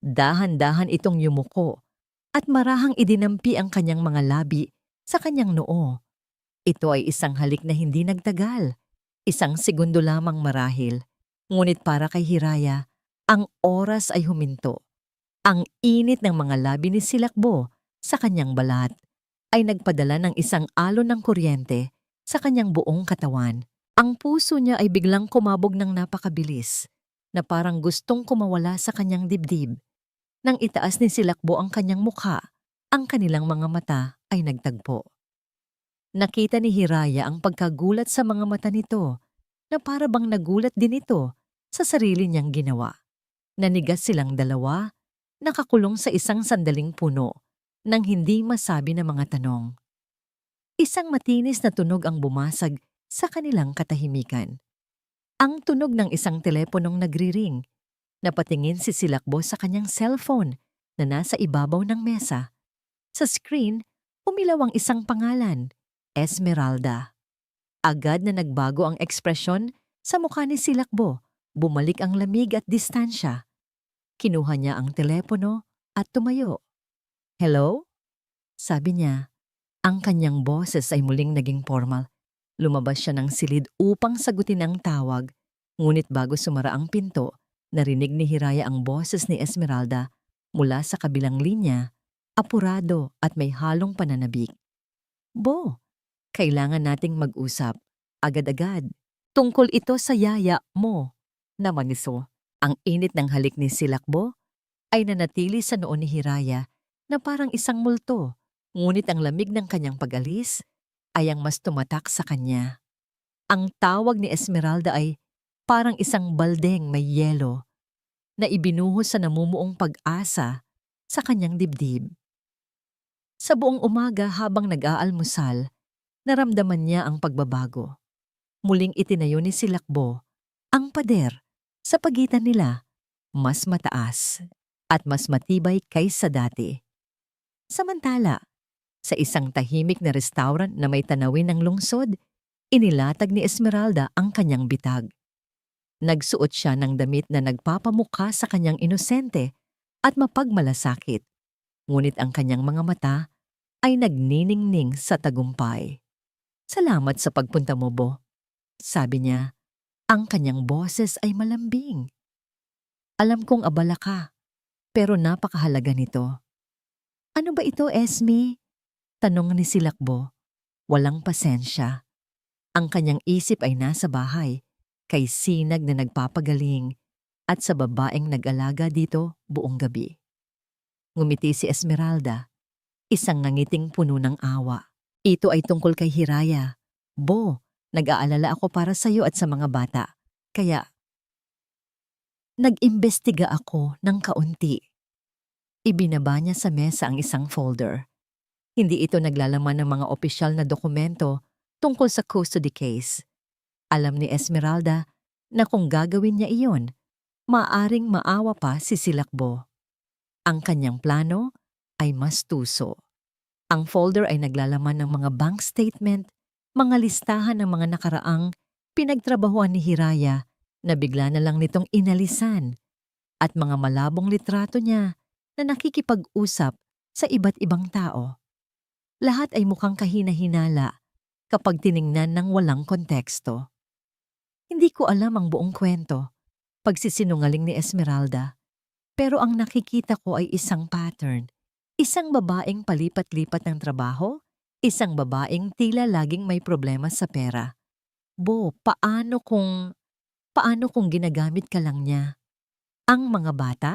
Dahan-dahan itong yumuko at marahang idinampi ang kanyang mga labi sa kanyang noo. Ito ay isang halik na hindi nagtagal, isang segundo lamang marahil. Ngunit para kay Hiraya, ang oras ay huminto. Ang init ng mga labi ni Silakbo sa kanyang balat ay nagpadala ng isang alon ng kuryente sa kanyang buong katawan. Ang puso niya ay biglang kumabog ng napakabilis, na parang gustong kumawala sa kanyang dibdib. Nang itaas ni Silakbo ang kanyang mukha, ang kanilang mga mata ay nagtagpo. Nakita ni Hiraya ang pagkagulat sa mga mata nito, na para bang nagulat din ito sa sarili niyang ginawa. Nanigas silang dalawa, nakakulong sa isang sandaling puno nang hindi masabi na mga tanong. Isang matinis na tunog ang bumasag sa kanilang katahimikan. Ang tunog ng isang teleponong nagriring. Napatingin si Silakbo sa kanyang cellphone na nasa ibabaw ng mesa. Sa screen, umilaw ang isang pangalan, Esmeralda. Agad na nagbago ang ekspresyon sa mukha ni Silakbo. Bumalik ang lamig at distansya. Kinuha niya ang telepono at tumayo. "Hello?" sabi niya. Ang kanyang boses ay muling naging formal. Lumabas siya ng silid upang sagutin ang tawag. Ngunit bago sumara ang pinto, narinig ni Hiraya ang boses ni Esmeralda mula sa kabilang linya, apurado at may halong pananabik. "Bo, kailangan nating mag-usap. Agad-agad. Tungkol ito sa yaya mo." Namaniso. Ang init ng halik ni Silakbo ay nanatili sa noo ni Hiraya na parang isang multo, ngunit ang lamig ng kanyang pag-alis ay ang mas tumatak sa kanya. Ang tawag ni Esmeralda ay parang isang baldeng may yelo. na ibinuhos sa namumuong pag-asa sa kanyang dibdib. Sa buong umaga habang nag-aalmusal, naramdaman niya ang pagbabago. Muling itinayo ni Silakbo ang pader sa pagitan nila, mas mataas at mas matibay kaysa dati. Samantala, sa isang tahimik na restaurant na may tanawin ng lungsod, inilatag ni Esmeralda ang kanyang bitag. Nagsuot siya ng damit na nagpapamukha sa kanyang inosente at mapagmalasakit, ngunit ang kanyang mga mata ay nagniningning sa tagumpay. "Salamat sa pagpunta mo, Bo," sabi niya. Ang kanyang boses ay malambing. "Alam kong abala ka, pero napakahalaga nito." "Ano ba ito, Esme?" tanong ni Silakbo. Walang pasensya. Ang kanyang isip ay nasa bahay, kay Sinag na nagpapagaling at sa babaeng nag-alaga dito buong gabi. Ngumiti si Esmeralda, isang nangiting puno ng awa. "Ito ay tungkol kay Hiraya. Bo, nag-aalala ako para sa iyo at sa mga bata. Kaya nag-imbestiga ako ng kaunti." Ibinaba niya sa mesa ang isang folder. Hindi ito naglalaman ng mga opisyal na dokumento tungkol sa custody case. Alam ni Esmeralda na kung gagawin niya iyon, maaring maawa pa si Silakbo. Ang kanyang plano ay mas tuso. Ang folder ay naglalaman ng mga bank statement, mga listahan ng mga nakaraang pinagtrabahuan ni Hiraya na bigla na lang nitong inalisan, at mga malabong litrato niya na nakikipag-usap sa iba't ibang tao. Lahat ay mukhang kahina-hinala kapag tiningnan ng walang konteksto. Hindi ko alam ang buong kwento, pagsisinungaling ni Esmeralda, pero ang nakikita ko ay isang pattern. Isang babaeng palipat-lipat ng trabaho, isang babaeng tila laging may problema sa pera. Bo, paano kung ginagamit ka lang niya? Ang mga bata?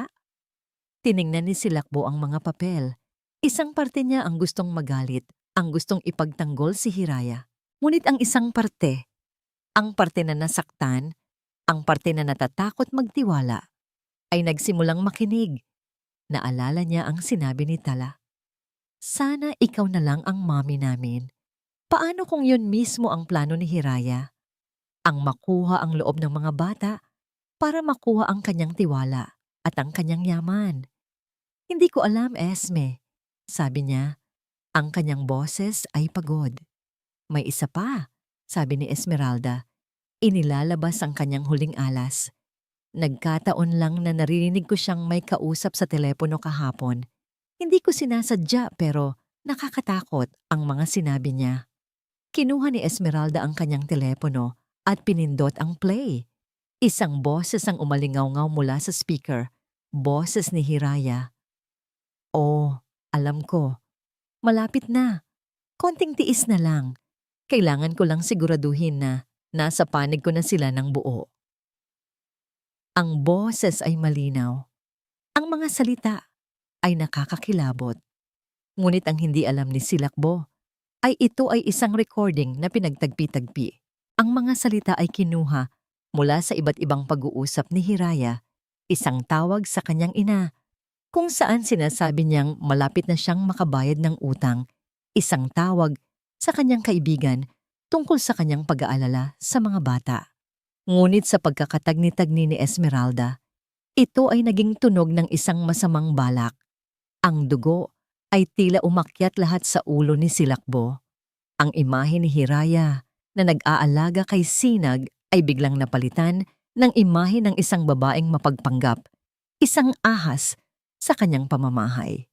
Tiningnan ni Silakbo ang mga papel. Isang parte niya ang gustong magalit, ang gustong ipagtanggol si Hiraya. Ngunit ang isang parte, ang parte na nasaktan, ang parte na natatakot magtiwala, ay nagsimulang makinig. Naalala niya ang sinabi ni Tala. "Sana ikaw na lang ang mommy namin." Paano kung yun mismo ang plano ni Hiraya? Ang makuha ang loob ng mga bata para makuha ang kanyang tiwala at ang kanyang yaman. "Hindi ko alam, Esme," sabi niya. Ang kanyang boses ay pagod. "May isa pa," sabi ni Esmeralda. Inilalabas ang kanyang huling alas. "Nagkataon lang na naririnig ko siyang may kausap sa telepono kahapon. Hindi ko sinasadya pero nakakatakot ang mga sinabi niya." Kinuha ni Esmeralda ang kanyang telepono at pinindot ang play. Isang boses ang umalingaw-ngaw mula sa speaker. Boses ni Hiraya. "Oh, alam ko. Malapit na. Konting tiis na lang. Kailangan ko lang siguraduhin na nasa panig ko na sila ng buo." Ang boses ay malinaw. Ang mga salita ay nakakakilabot. Ngunit ang hindi alam ni Silakbo ay ito ay isang recording na pinagtagpi-tagpi. Ang mga salita ay kinuha mula sa iba't ibang pag-uusap ni Hiraya, isang tawag sa kanyang ina, kung saan sinasabi niyang malapit na siyang makabayad ng utang, isang tawag sa kanyang kaibigan tungkol sa kanyang pag-aalala sa mga bata. Ngunit sa pagkakatagni-tagni ni Esmeralda, ito ay naging tunog ng isang masamang balak. Ang dugo ay tila umakyat lahat sa ulo ni Silakbo. Ang imahe ni Hiraya na nag-aalaga kay Sinag ay biglang napalitan ng imahe ng isang babaeng mapagpanggap, isang ahas sa kanyang pamamahay.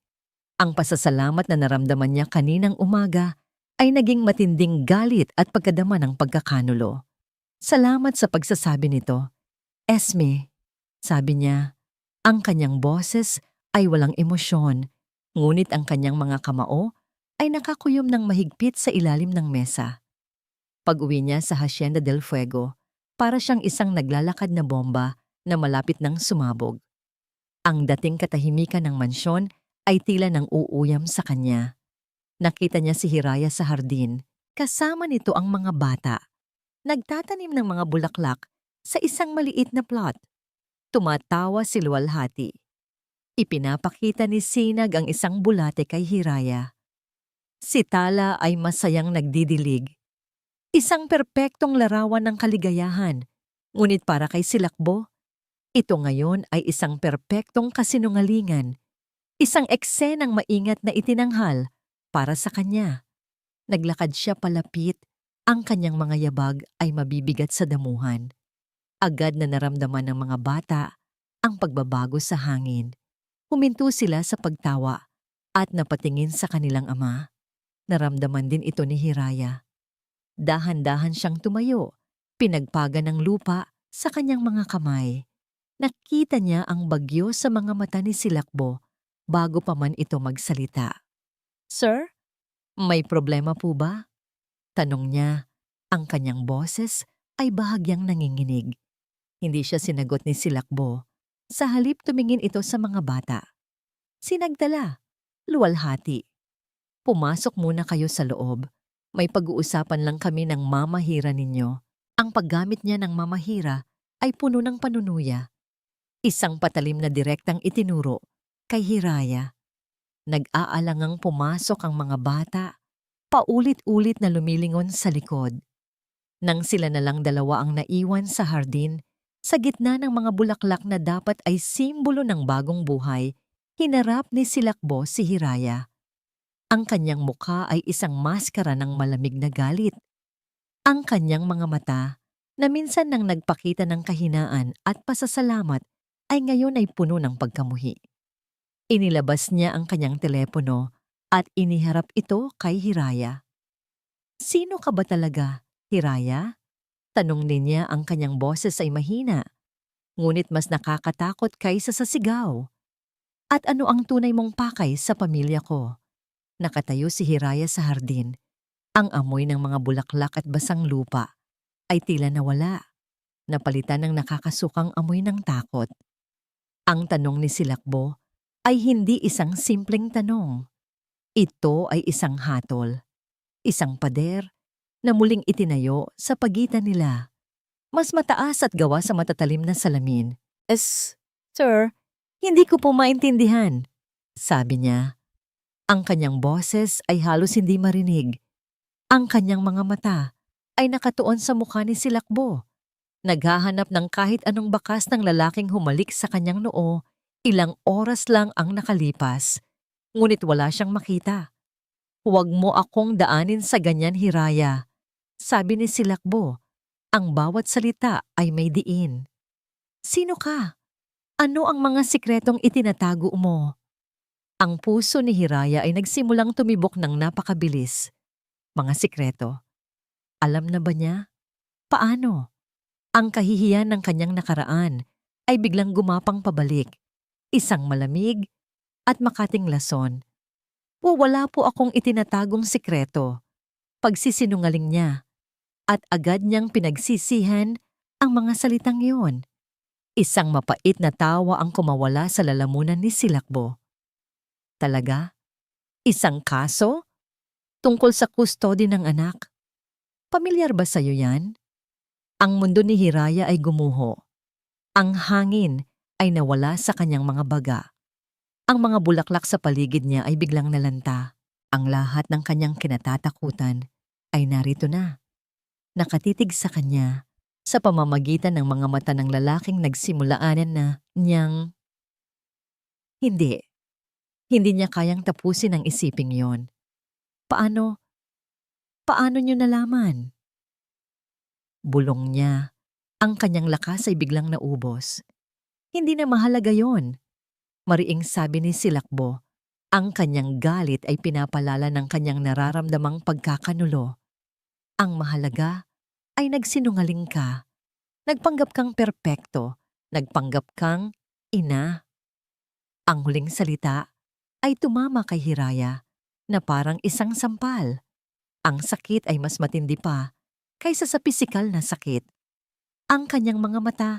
Ang pasasalamat na naramdaman niya kaninang umaga ay naging matinding galit at pagkadama ng pagkakanulo. "Salamat sa pagsasabi nito, Esme," sabi niya. Ang kanyang boses ay walang emosyon, ngunit ang kanyang mga kamao ay nakakuyom ng mahigpit sa ilalim ng mesa. Pag-uwi niya sa Hacienda del Fuego, para siyang isang naglalakad na bomba na malapit ng sumabog. Ang dating katahimikan ng mansyon ay tila nang uuyam sa kanya. Nakita niya si Hiraya sa hardin, kasama nito ang mga bata. Nagtatanim ng mga bulaklak sa isang maliit na plot. Tumatawa si Luwalhati. Ipinapakita ni Sinag ang isang bulate kay Hiraya. Si Tala ay masayang nagdidilig. Isang perpektong larawan ng kaligayahan. Ngunit para kay Silakbo, ito ngayon ay isang perpektong kasinungalingan. Isang eksenang maingat na itinanghal para sa kanya. Naglakad siya palapit. Ang kanyang mga yabag ay mabibigat sa damuhan. Agad na naramdaman ng mga bata ang pagbabago sa hangin. Huminto sila sa pagtawa at napatingin sa kanilang ama. Naramdaman din ito ni Hiraya. Dahan-dahan siyang tumayo, pinagpaga ng lupa sa kanyang mga kamay. Nakita niya ang bagyo sa mga mata ni Silakbo bago pa man ito magsalita. "Sir, may problema po ba?" Tanong niya. Ang kanyang boses ay bahagyang nanginginig. Hindi siya sinagot ni Silakbo. Sa halip tumingin ito sa mga bata. "Sinagdala, Luwalhati. Pumasok muna kayo sa loob. May pag-uusapan lang kami ng mamahira ninyo." Ang paggamit niya ng mamahira ay puno ng panunuya. Isang patalim na direktang itinuro kay Hiraya. Nag-aalangang pumasok ang mga bata, paulit-ulit na lumilingon sa likod. Nang sila na lang dalawa ang naiwan sa hardin, sa gitna ng mga bulaklak na dapat ay simbolo ng bagong buhay, hinarap ni Silakbo si Hiraya. Ang kanyang mukha ay isang maskara ng malamig na galit. Ang kanyang mga mata, na minsan nang nagpakita ng kahinaan at pasasalamat, ay ngayon ay puno ng pagkamuhi. Inilabas niya ang kanyang telepono at iniharap ito kay Hiraya. "Sino ka ba talaga, Hiraya?" Tanong niya. Ang kanyang boses ay mahina, ngunit mas nakakatakot kaysa sa sigaw. "At ano ang tunay mong pakay sa pamilya ko?" Nakatayo si Hiraya sa hardin. Ang amoy ng mga bulaklak at basang lupa ay tila nawala, napalitan ng nakakasukang amoy ng takot. Ang tanong ni Silakbo ay hindi isang simpleng tanong. Ito ay isang hatol, isang pader na muling itinayo sa pagitan nila. Mas mataas at gawa sa matatalim na salamin. Sir, hindi ko po maintindihan," sabi niya. Ang kanyang boses ay halos hindi marinig. Ang kanyang mga mata ay nakatuon sa mukha ni Silakbo. Naghahanap ng kahit anong bakas ng lalaking humalik sa kanyang noo. Ilang oras lang ang nakalipas, ngunit wala siyang makita. "Huwag mo akong daanin sa ganyan, Hiraya," sabi ni Silakbo. Ang bawat salita ay may diin. "Sino ka? Ano ang mga sikretong itinatago mo?" Ang puso ni Hiraya ay nagsimulang tumibok ng napakabilis. Mga sikreto. Alam na ba niya? Paano? Ang kahihiyan ng kanyang nakaraan ay biglang gumapang pabalik. Isang malamig at makating lason. "Wala po akong itinatagong sikreto." Pagsisinungaling niya. At agad niyang pinagsisihan ang mga salitang iyon. Isang mapait na tawa ang kumawala sa lalamunan ni Silakbo. "Talaga? Isang kaso? Tungkol sa kustodi ng anak? Pamilyar ba sa'yo yan?" Ang mundo ni Hiraya ay gumuho. Ang hangin ay nawala sa kanyang mga baga. Ang mga bulaklak sa paligid niya ay biglang nalanta. Ang lahat ng kanyang kinatatakutan ay narito na. Nakatitig sa kanya sa pamamagitan ng mga mata ng lalaking nagsimulaanan na niyang hindi. Hindi niya kayang tapusin ang isiping yon. Paano niyo nalaman? Bulong niya. Ang kanyang lakas ay biglang naubos. Hindi na mahalaga yon. Mariing sabi ni Silakbo. Ang kanyang galit ay pinapalala ng kanyang nararamdamang pagkakanulo. Ang mahalaga ay nagsinungaling ka. Nagpanggap kang perpekto. Nagpanggap kang ina. Ang huling salita ay tumama kay Hiraya na parang isang sampal. Ang sakit ay mas matindi pa kaysa sa pisikal na sakit. Ang kanyang mga mata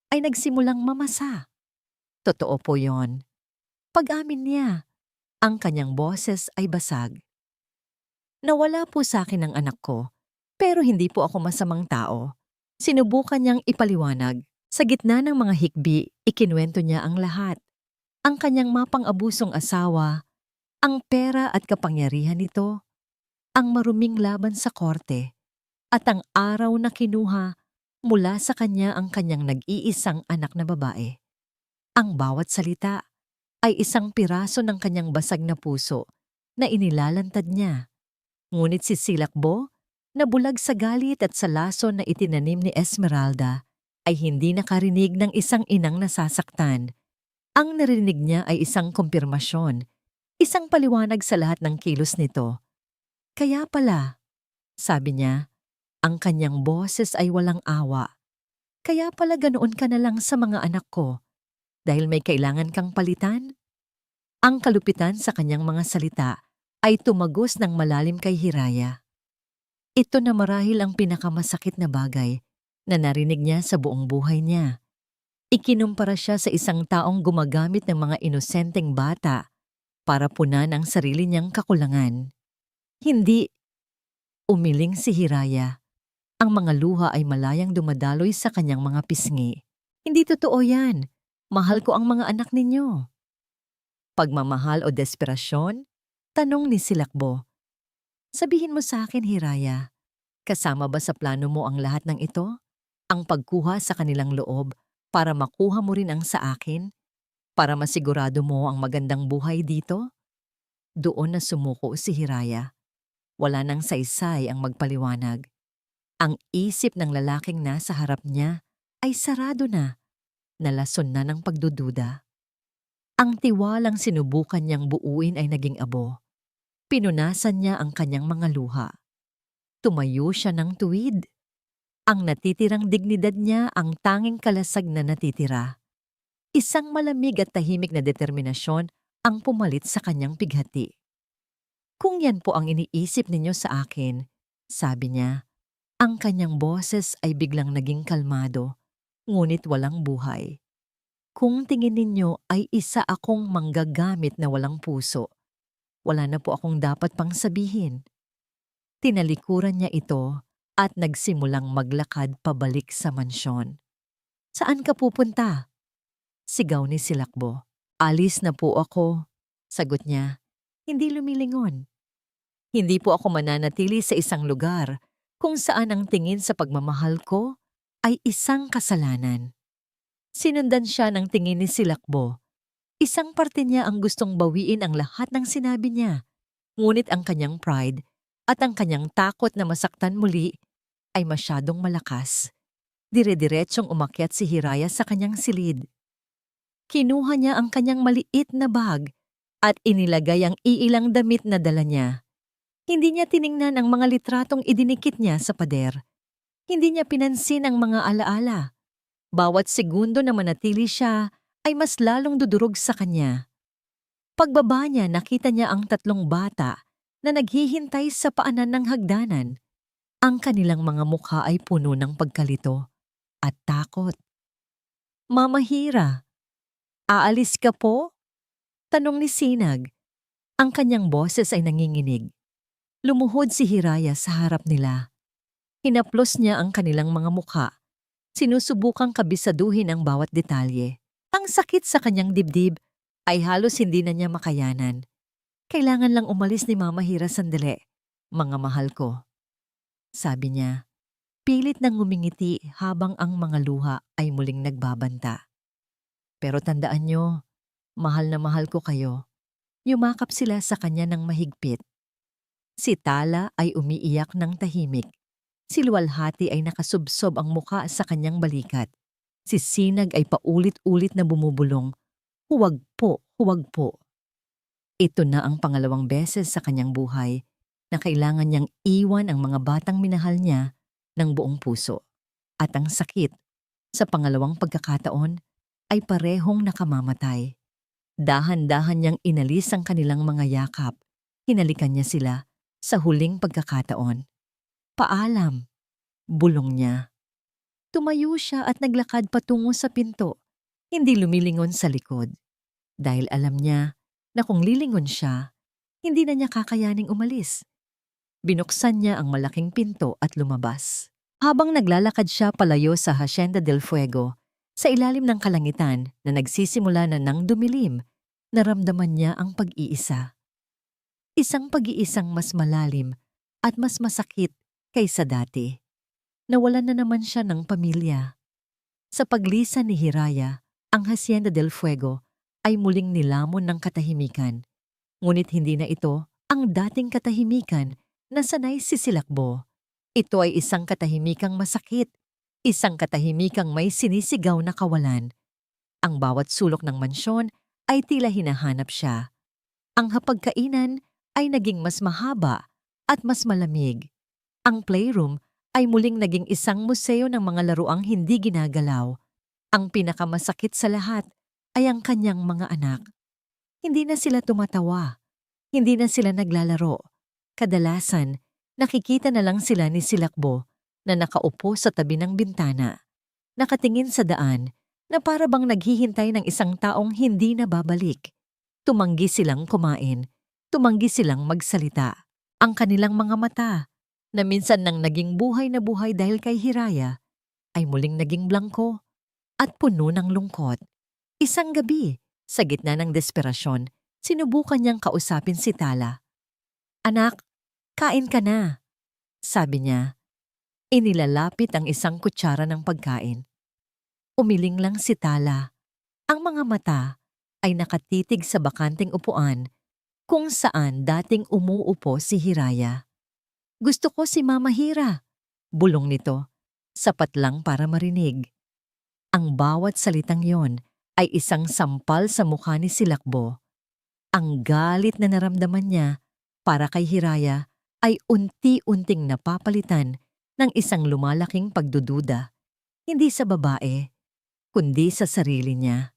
ay nagsimulang mamasa. Totoo po yon. Pag-amin niya, ang kanyang boses ay basag. "Nawala po sa akin ang anak ko, pero hindi po ako masamang tao." Sinubukan niyang ipaliwanag. Sa gitna ng mga hikbi, ikinuwento niya ang lahat. Ang kanyang mapang-abusong asawa, ang pera at kapangyarihan nito, ang maruming laban sa korte, at ang araw na kinuha mula sa kanya ang kanyang nag-iisang anak na babae. Ang bawat salita ay isang piraso ng kanyang basag na puso na inilalantad niya. Ngunit si Silakbo, na bulag sa galit at sa laso na itinanim ni Esmeralda, ay hindi nakarinig ng isang inang nasasaktan. Ang narinig niya ay isang kumpirmasyon, isang paliwanag sa lahat ng kilos nito. Kaya pala, sabi niya, ang kanyang boses ay walang awa. Kaya pala ganoon ka na lang sa mga anak ko, dahil may kailangan kang palitan? Ang kalupitan sa kanyang mga salita ay tumagos ng malalim kay Hiraya. Ito na marahil ang pinakamasakit na bagay na narinig niya sa buong buhay niya. Ikinumpara siya sa isang taong gumagamit ng mga inosenteng bata para punan ang sarili niyang kakulangan. Hindi, umiling si Hiraya. Ang mga luha ay malayang dumadaloy sa kanyang mga pisngi. Hindi totoo yan. Mahal ko ang mga anak ninyo. Pagmamahal o desperasyon? Tanong ni Silakbo. Sabihin mo sa akin, Hiraya, kasama ba sa plano mo ang lahat ng ito? Ang pagkuha sa kanilang loob para makuha mo rin ang sa akin? Para masigurado mo ang magandang buhay dito? Doon na sumuko si Hiraya. Wala nang saysay ang magpaliwanag. Ang isip ng lalaking nasa harap niya ay sarado na, nalason na ng pagdududa. Ang tiwalang sinubukan niyang buuin ay naging abo. Pinunasan niya ang kanyang mga luha. Tumayo siya ng tuwid. Ang natitirang dignidad niya ang tanging kalasag na natitira. Isang malamig at tahimik na determinasyon ang pumalit sa kanyang pighati. Kung yan po ang iniisip ninyo sa akin, sabi niya, ang kanyang boses ay biglang naging kalmado, ngunit walang buhay. Kung tingin ninyo ay isa akong manggagamit na walang puso, wala na po akong dapat pang sabihin. Tinalikuran niya ito at nagsimulang maglakad pabalik sa mansyon. Saan ka pupunta? Sigaw ni Silakbo. Alis na po ako, sagot niya. Hindi lumilingon. Hindi po ako mananatili sa isang lugar kung saan ang tingin sa pagmamahal ko ay isang kasalanan. Sinundan siya ng tingin ni Silakbo. Isang parte niya ang gustong bawiin ang lahat ng sinabi niya, ngunit ang kanyang pride at ang kanyang takot na masaktan muli ay masyadong malakas. Dire-diretsong umakyat si Hiraya sa kanyang silid. Kinuha niya ang kanyang maliit na bag at inilagay ang iilang damit na dala niya. Hindi niya tiningnan ang mga litratong idinikit niya sa pader. Hindi niya pinansin ang mga alaala. Bawat segundo na manatili siya ay mas lalong dudurog sa kanya. Pagbaba niya, nakita niya ang 3 bata na naghihintay sa paanan ng hagdanan. Ang kanilang mga mukha ay puno ng pagkalito at takot. Mama Hira, aalis ka po? Tanong ni Sinag. Ang kanyang boses ay nanginginig. Lumuhod si Hiraya sa harap nila. Hinaplos niya ang kanilang mga mukha. Sinusubukang kabisaduhin ang bawat detalye. Ang sakit sa kanyang dibdib ay halos hindi na niya makayanan. Kailangan lang umalis ni Mama Hira sandali, mga mahal ko. Sabi niya, pilit nang ngumingiti habang ang mga luha ay muling nagbabanta. Pero tandaan niyo, mahal na mahal ko kayo. Yumakap sila sa kanya ng mahigpit. Si Tala ay umiiyak ng tahimik. Si Luwalhati ay nakasubsob ang muka sa kanyang balikat. Si Sinag ay paulit-ulit na bumubulong, huwag po, huwag po. Ito na ang pangalawang beses sa kanyang buhay na kailangan niyang iwan ang mga batang minahal niya ng buong puso. At ang sakit sa pangalawang pagkakataon ay parehong nakamamatay. Dahan-dahan niyang inalis ang kanilang mga yakap. Hinalikan niya sila sa huling pagkakataon. Paalam, bulong niya. Tumayo siya at naglakad patungo sa pinto, hindi lumilingon sa likod. Dahil alam niya na kung lilingon siya, hindi na niya kakayaning umalis. Binuksan niya ang malaking pinto at lumabas. Habang naglalakad siya palayo sa Hacienda del Fuego, Sa ilalim ng kalangitan na nagsisimula na ng dumilim, naramdaman niya ang pag-iisa. Isang pag-iisang mas malalim at mas masakit kaysa dati. Nawalan na naman siya ng pamilya. Sa paglisan ni Hiraya, ang Hacienda del Fuego ay muling nilamon ng katahimikan. Ngunit hindi na ito ang dating katahimikan na sanay sisilakbo. Ito ay isang katahimikang masakit, isang katahimikang may sinisigaw na kawalan. Ang bawat sulok ng mansyon ay tila hinahanap siya. Ang hapagkainan ay naging mas mahaba at mas malamig. Ang playroom ay muling naging isang museo ng mga laruang hindi ginagalaw. Ang pinakamasakit sa lahat ay ang kanyang mga anak. Hindi na sila tumatawa. Hindi na sila naglalaro. Kadalasan, nakikita na lang sila ni Silakbo na nakaupo sa tabi ng bintana, nakatingin sa daan na para bang naghihintay ng isang taong hindi na babalik. Tumanggi silang kumain, tumanggi silang magsalita. Ang kanilang mga mata, na minsan nang naging buhay na buhay dahil kay Hiraya, ay muling naging blangko at puno ng lungkot. Isang gabi, sa gitna ng desperasyon, sinubukan niyang kausapin si Tala. "Anak, kain ka na," sabi niya. Inilalapit ang isang kutsara ng pagkain. Umiling lang si Tala. Ang mga mata ay nakatitig sa bakanting upuan kung saan dating umuupo si Hiraya. "Gusto ko si Mama Hira," bulong nito, sapat lang para marinig. Ang bawat salitang yon ay isang sampal sa mukha ni Silakbo. Ang galit na naramdaman niya para kay Hiraya ay unti-unting napapalitan ng isang lumalaking pagdududa. Hindi sa babae, kundi sa sarili niya.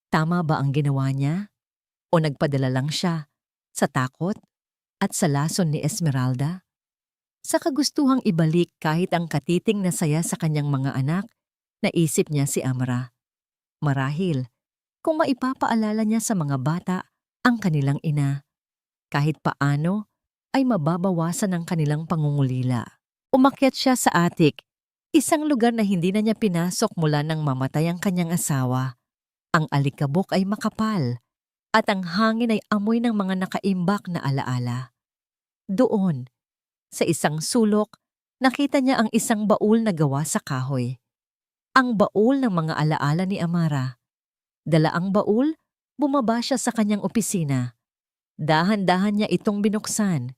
Tama ba ang ginawa niya? O nagpadala lang siya sa takot at sa lason ni Esmeralda? Sa kagustuhang ibalik kahit ang katiting na saya sa kanyang mga anak, naisip niya si Amra. Marahil, kung maipapaalala niya sa mga bata ang kanilang ina, kahit paano ay mababawasan ang kanilang pangungulila. Umakyat siya sa atik, isang lugar na hindi na niya pinasok mula nang mamatay ang kanyang asawa. Ang alikabok ay makapal at ang hangin ay amoy ng mga nakaimbak na alaala. Doon, sa isang sulok, nakita niya ang isang baul na gawa sa kahoy. Ang baul ng mga alaala ni Amara. Dala ang baul, bumaba siya sa kanyang opisina. Dahan-dahan niya itong binuksan.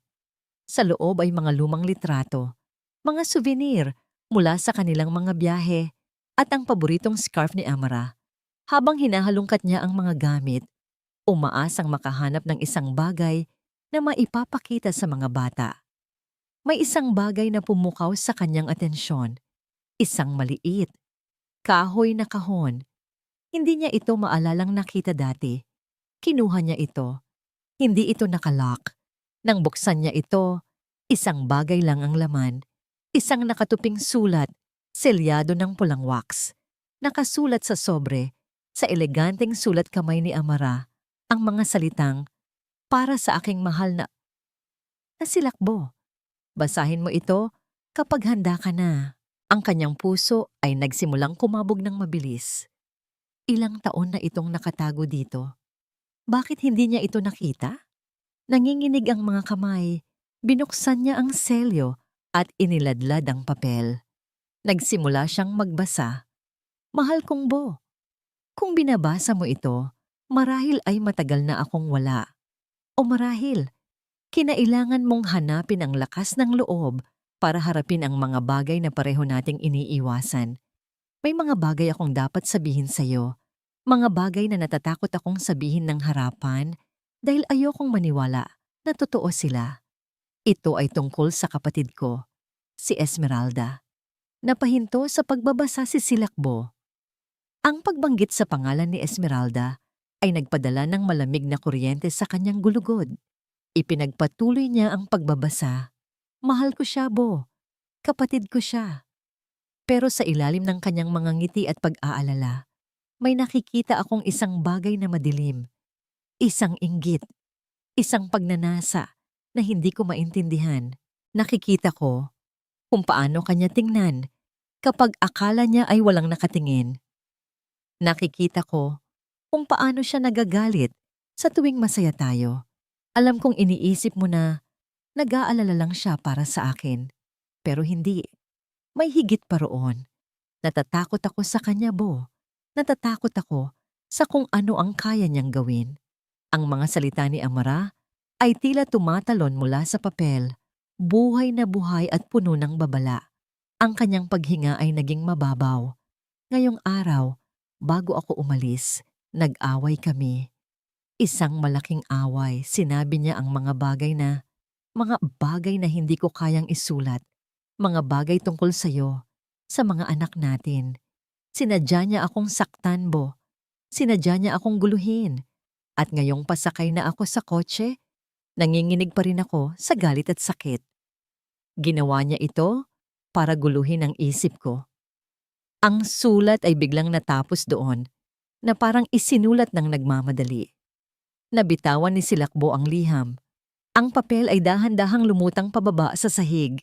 Sa loob ay mga lumang litrato, mga souvenir mula sa kanilang mga biyahe at ang paboritong scarf ni Amara. Habang hinahalungkat niya ang mga gamit, umaasang makahanap ng isang bagay na maipapakita sa mga bata. May isang bagay na pumukaw sa kanyang atensyon. Isang maliit, kahoy na kahon. Hindi niya ito maalalang nakita dati. Kinuha niya ito. Hindi ito nakalock. Nang buksan niya ito, isang bagay lang ang laman. Isang nakatuping sulat, selyado ng pulang wax. Nakasulat sa sobre, sa eleganteng sulat kamay ni Amara, ang mga salitang, "Para sa aking mahal na..." Nasilakbo. Basahin mo ito kapag handa ka na. Ang kanyang puso ay nagsimulang kumabog ng mabilis. Ilang taon na itong nakatago dito. Bakit hindi niya ito nakita? Nanginginig ang mga kamay. Binuksan niya ang selyo at iniladlad ang papel. Nagsimula siyang magbasa. "Mahal kong Bo, kung binabasa mo ito, marahil ay matagal na akong wala. O marahil, kinailangan mong hanapin ang lakas ng loob para harapin ang mga bagay na pareho nating iniiwasan. May mga bagay akong dapat sabihin sa'yo. Mga bagay na natatakot akong sabihin ng harapan dahil ayokong maniwala na totoo sila. Ito ay tungkol sa kapatid ko, si Esmeralda." Napahinto sa pagbabasa si Silakbo. Ang pagbanggit sa pangalan ni Esmeralda ay nagpadala ng malamig na kuryente sa kanyang gulugod. Ipinagpatuloy niya ang pagbabasa. "Mahal ko siya, Bo. Kapatid ko siya." Pero sa ilalim ng kanyang mga ngiti at pag-aalala, may nakikita akong isang bagay na madilim. Isang inggit. Isang pagnanasa na hindi ko maintindihan. Nakikita ko kung paano kanya tingnan kapag akala niya ay walang nakatingin. Nakikita ko kung paano siya nagagalit sa tuwing masaya tayo. Alam kong iniisip mo na nag-aalala lang siya para sa akin. Pero hindi. May higit pa roon. Natatakot ako sa kanya, Bo. Natatakot ako sa kung ano ang kaya niyang gawin. Ang mga salita ni Amara ay tila tumatalon mula sa papel, buhay na buhay at puno ng babala. Ang kanyang paghinga ay naging mababaw. Ngayong araw, bago ako umalis, nag-away kami. Isang malaking away, sinabi niya ang mga bagay na hindi ko kayang isulat, mga bagay tungkol sa'yo, sa mga anak natin. Sinadya niya akong saktan, Bo. Sinadya niya akong guluhin. At ngayong pasakay na ako sa kotse, nanginginig pa rin ako sa galit at sakit. Ginawa niya ito para guluhin ang isip ko. Ang sulat ay biglang natapos doon, na parang isinulat ng nagmamadali. Nabitawan ni Silakbo ang liham. Ang papel ay dahan-dahang lumutang pababa sa sahig.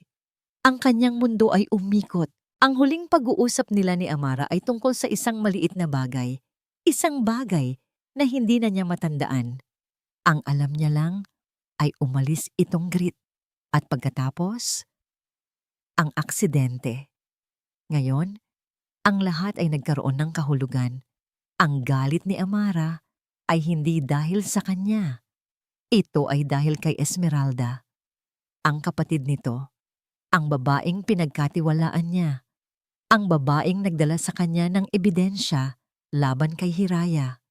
Ang kanyang mundo ay umikot. Ang huling pag-uusap nila ni Amara ay tungkol sa isang maliit na bagay. Isang bagay na hindi na niya matandaan. Ang alam niya lang ay umalis itong grit. At pagkatapos, ang aksidente. Ngayon, ang lahat ay nagkaroon ng kahulugan. Ang galit ni Amara ay hindi dahil sa kanya. Ito ay dahil kay Esmeralda. Ang kapatid nito, ang babaeng pinagkatiwalaan niya. Ang babaeng nagdala sa kanya ng ebidensya laban kay Hiraya.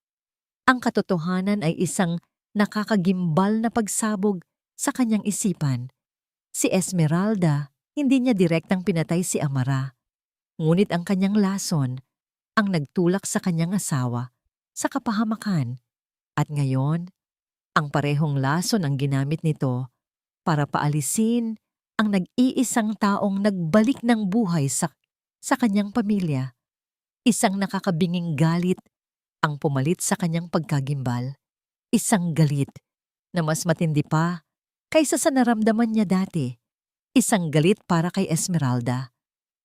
Ang katotohanan ay isang nakakagimbal na pagsabog sa kanyang isipan. Si Esmeralda, hindi niya direktang pinatay si Amara. Ngunit ang kanyang lason ang nagtulak sa kanyang asawa sa kapahamakan. At ngayon, ang parehong lason ang ginamit nito para paalisin ang nag-iisang taong nagbalik ng buhay sa kanyang pamilya. Isang nakakabinging galit ang pumalit sa kanyang pagkagimbal. Isang galit na mas matindi pa kaysa sa naramdaman niya dati. Isang galit para kay Esmeralda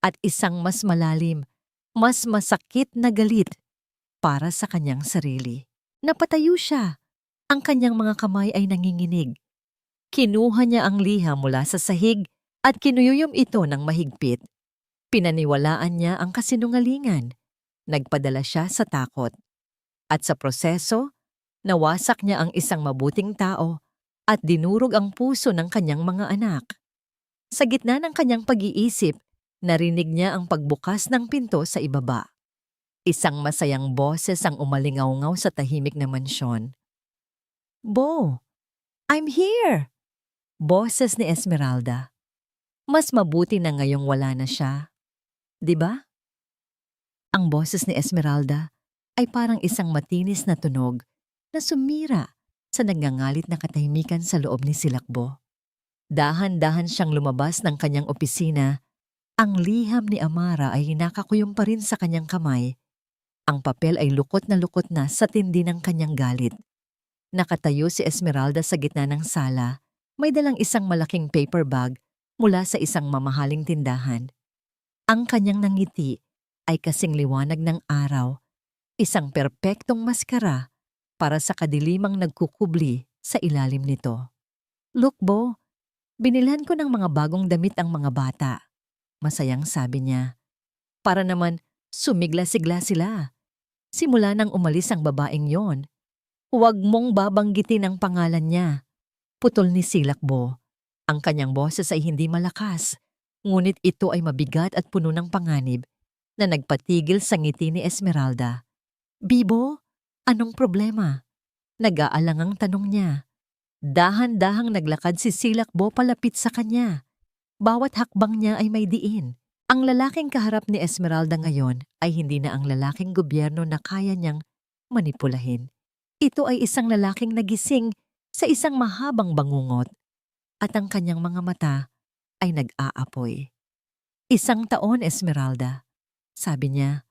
at isang mas malalim, mas masakit na galit para sa kanyang sarili. Napatayo siya. Ang kanyang mga kamay ay nanginginig. Kinuha niya ang liham mula sa sahig at kinuyuyom ito ng mahigpit. Pinaniwalaan niya ang kasinungalingan. Nagpadala siya sa takot. At sa proseso, nawasak niya ang isang mabuting tao at dinurog ang puso ng kanyang mga anak. Sa gitna ng kanyang pag-iisip, narinig niya ang pagbukas ng pinto sa ibaba. Isang masayang boses ang umalingaw-ngaw sa tahimik na mansyon. "Bo, I'm here!" Boses ni Esmeralda. Mas mabuti na ngayong wala na siya. 'Di ba? Ang boses ni Esmeralda ay parang isang matinis na tunog na sumira sa nagngangalit na katahimikan sa loob ni Silakbo. Dahan-dahan siyang lumabas ng kanyang opisina. Ang liham ni Amara ay nakakuyom pa rin sa kanyang kamay. Ang papel ay lukot na sa tindi ng kanyang galit. Nakatayo si Esmeralda sa gitna ng sala. May dalang isang malaking paper bag mula sa isang mamahaling tindahan. Ang kanyang nangiti ay kasing liwanag ng araw. Isang perpektong maskara para sa kadilimang nagkukubli sa ilalim nito. "Look, Bo, binilhan ko ng mga bagong damit ang mga bata." Masayang sabi niya. Para naman sumigla-sigla sila. Simula nang umalis ang babaeng yon, huwag mong babanggitin ang pangalan niya. Putol ni Silakbo. Ang kanyang boses ay hindi malakas, ngunit ito ay mabigat at puno ng panganib na nagpatigil sa ngiti ni Esmeralda. "Bibo, anong problema?" Nag-aalangang tanong niya. Dahan-dahang naglakad si Silakbo palapit sa kanya. Bawat hakbang niya ay may diin. Ang lalaking kaharap ni Esmeralda ngayon ay hindi na ang lalaking gobyerno na kaya niyang manipulahin. Ito ay isang lalaking nagising sa isang mahabang bangungot at ang kanyang mga mata ay nag-aapoy. "Isang taon, Esmeralda," sabi niya.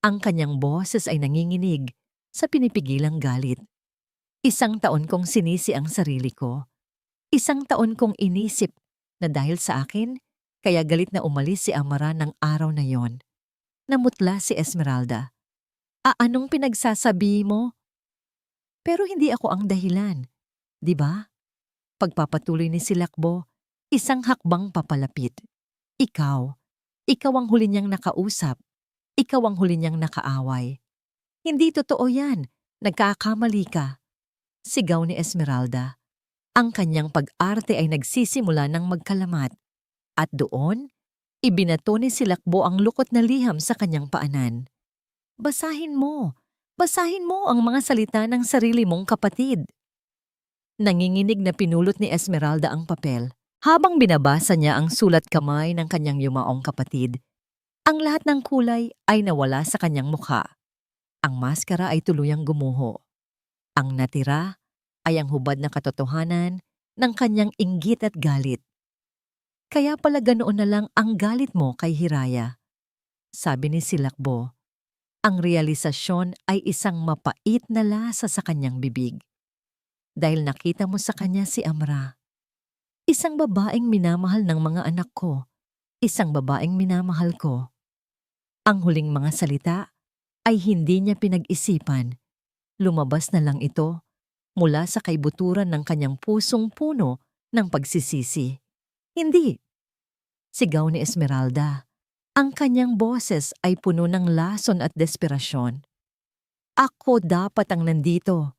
Ang kanyang boses ay nanginginig sa pinipigilang galit. "Isang taon kong sinisi ang sarili ko. Isang taon kong inisip na dahil sa akin, kaya galit na umalis si Amara ng araw na yon." Namutla si Esmeralda. Anong pinagsasabi mo? Pero hindi ako ang dahilan, di ba? Pagpapatuloy ni Silakbo, isang hakbang papalapit. Ikaw, ikaw ang huli niyang nakausap. Ikaw ang huli niyang nakaaway. Hindi totoo yan. Nagkakamali ka. Sigaw ni Esmeralda. Ang kanyang pag-arte ay nagsisimula ng magkalamat. At doon, ibinato ni Silakbo ang lukot na liham sa kanyang paanan. Basahin mo. Basahin mo ang mga salita ng sarili mong kapatid. Nanginginig na pinulot ni Esmeralda ang papel. Habang binabasa niya ang sulat kamay ng kanyang yumaong kapatid, ang lahat ng kulay ay nawala sa kanyang mukha. Ang maskara ay tuluyang gumuho. Ang natira ay ang hubad na katotohanan ng kanyang inggit at galit. Kaya pala ganoon na lang ang galit mo kay Hiraya. Sabi ni Silakbo, ang realisasyon ay isang mapait na lasa sa kanyang bibig. Dahil nakita mo sa kanya si Amra. Isang babaeng minamahal ng mga anak ko. Isang babaeng minamahal ko. Ang huling mga salita ay hindi niya pinag-isipan. Lumabas na lang ito mula sa kaibuturan ng kanyang pusong puno ng pagsisisi. Hindi! Sigaw ni Esmeralda. Ang kanyang boses ay puno ng lason at desperasyon. Ako dapat ang nandito.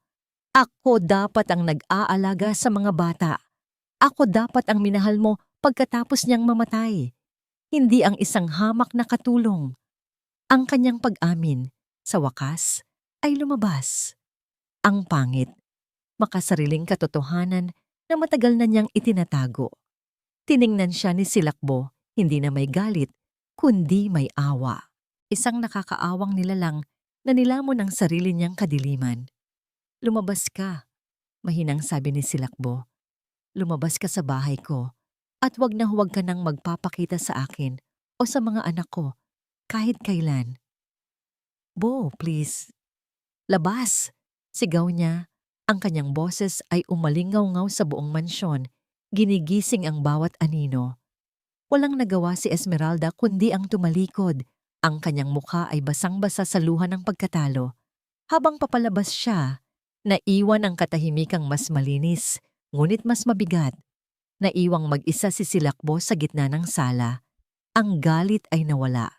Ako dapat ang nag-aalaga sa mga bata. Ako dapat ang minahal mo pagkatapos niyang mamatay. Hindi ang isang hamak na katulong. Ang kanyang pag-amin, sa wakas, ay lumabas. Ang pangit, makasariling katotohanan na matagal na niyang itinatago. Tiningnan siya ni Silakbo, hindi na may galit, kundi may awa. Isang nakakaawang nilalang na nilamon ang sarili niyang kadiliman. Lumabas ka, mahinang sabi ni Silakbo. Lumabas ka sa bahay ko at huwag ka nang magpapakita sa akin o sa mga anak ko kahit kailan. Bo, please. Labas! Sigaw niya. Ang kanyang boses ay umalingaw-ngaw sa buong mansyon. Ginigising ang bawat anino. Walang nagawa si Esmeralda kundi ang tumalikod. Ang kanyang mukha ay basang-basa sa luha ng pagkatalo. Habang papalabas siya, naiwan ang katahimikang mas malinis, ngunit mas mabigat. Naiwang mag-isa si Silakbo sa gitna ng sala. Ang galit ay nawala.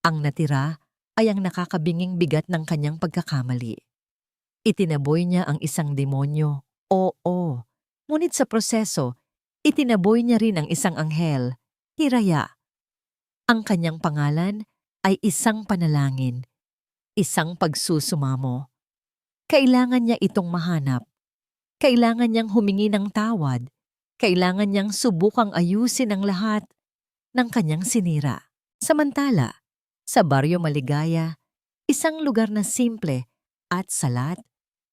Ang natira ay ang nakakabinging bigat ng kanyang pagkakamali. Itinaboy niya ang isang demonyo, oo. Ngunit sa proseso, itinaboy niya rin ang isang anghel, Hiraya. Ang kanyang pangalan ay isang panalangin, isang pagsusumamo. Kailangan niya itong mahanap. Kailangan niyang humingi ng tawad. Kailangan niyang subukang ayusin ang lahat ng kanyang sinira. Samantala, sa Baryo Maligaya, isang lugar na simple at salat,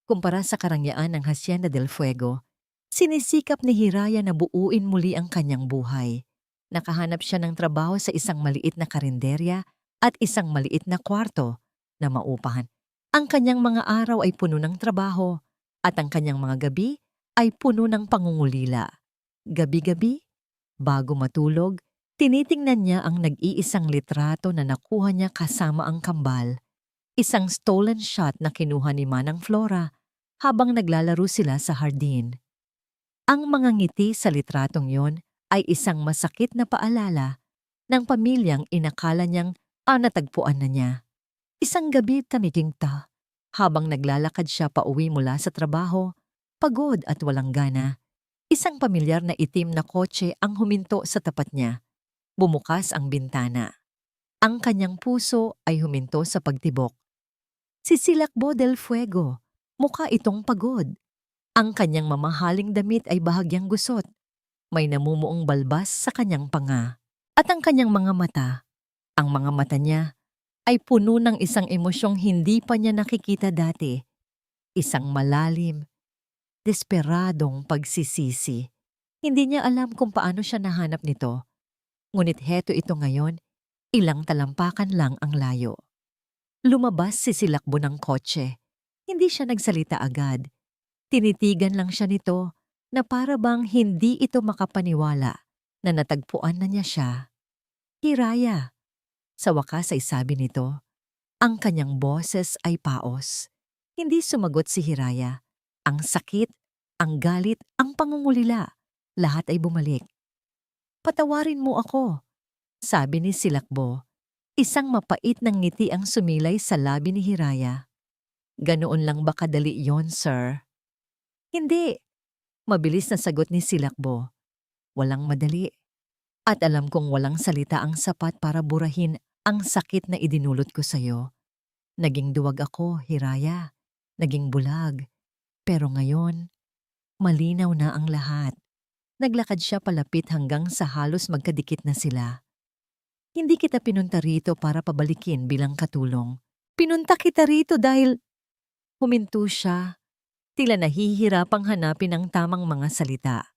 kumpara sa karangyaan ng Hacienda del Fuego, sinisikap ni Hiraya na buuin muli ang kanyang buhay. Nakahanap siya ng trabaho sa isang maliit na karinderya at isang maliit na kwarto na maupahan. Ang kanyang mga araw ay puno ng trabaho at ang kanyang mga gabi ay puno ng pangungulila. Gabi-gabi, bago matulog, tinitingnan niya ang nag-iisang litrato na nakuha niya kasama ang kambal. Isang stolen shot na kinuha ni Manang Flora habang naglalaro sila sa hardin. Ang mga ngiti sa litratong yon ay isang masakit na paalala ng pamilyang inakala niyang natagpuan na niya. Isang gabi tamitingta, habang naglalakad siya pauwi mula sa trabaho, pagod at walang gana, isang pamilyar na itim na kotse ang huminto sa tapat niya. Bumukas ang bintana. Ang kanyang puso ay huminto sa pagtibok. Si Silakbo del Fuego, mukha itong pagod. Ang kanyang mamahaling damit ay bahagyang gusot. May namumuong balbas sa kanyang panga. At ang kanyang mga mata niya, ay puno ng isang emosyong hindi pa niya nakikita dati. Isang malalim, desperadong pagsisisi. Hindi niya alam kung paano siya nahanap nito. Ngunit heto ito ngayon, ilang talampakan lang ang layo. Lumabas si Silakbo ng kotse. Hindi siya nagsalita agad. Tinitigan lang siya nito na para bang hindi ito makapaniwala na natagpuan na niya siya. Hiraya. Sa wakas ay sabi nito, Ang kanyang boses ay paos. Hindi sumagot si Hiraya. Ang sakit, ang galit, ang pangungulila, lahat ay bumalik. "Patawarin mo ako," sabi ni Silakbo. Isang mapait ng ngiti ang sumilay sa labi ni Hiraya. "Ganoon lang ba kadali yon, sir?" "Hindi," mabilis na sagot ni Silakbo. "Walang madali. At alam kong walang salita ang sapat para burahin ang sakit na idinulot ko sa'yo. Naging duwag ako, Hiraya. Naging bulag. Pero ngayon, malinaw na ang lahat." Naglakad siya palapit hanggang sa halos magkadikit na sila. "Hindi kita pinunta rito para pabalikin bilang katulong. Pinunta kita rito dahil..." Huminto siya, tila nahihirapang hanapin ang tamang mga salita.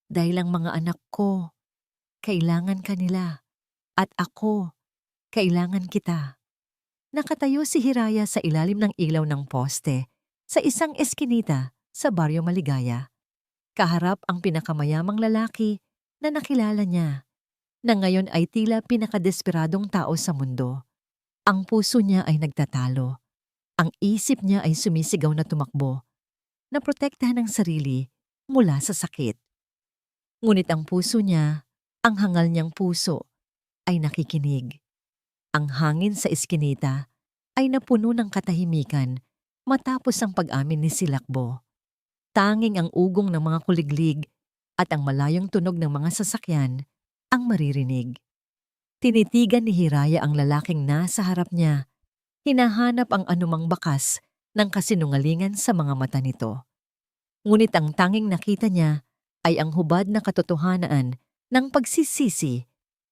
"Dahil ang mga anak ko, kailangan kanila. At ako, kailangan kita." Nakatayo si Hiraya sa ilalim ng ilaw ng poste sa isang eskinita sa Baryo Maligaya. Kaharap ang pinakamayamang lalaki na nakilala niya, na ngayon ay tila pinakadesperadong tao sa mundo. Ang puso niya ay nagtatalo. Ang isip niya ay sumisigaw na tumakbo, na protektahan ang sarili mula sa sakit. Ngunit ang puso niya, ang hangal niyang puso, ay nakikinig. Ang hangin sa eskinita ay napuno ng katahimikan matapos ang pag-amin ni Silakbo. Tanging ang ugong ng mga kuliglig at ang malayong tunog ng mga sasakyan ang maririnig. Tinitigan ni Hiraya ang lalaking nasa harap niya. Hinahanap ang anumang bakas ng kasinungalingan sa mga mata nito. Ngunit ang tanging nakita niya ay ang hubad na katotohanan ng pagsisisi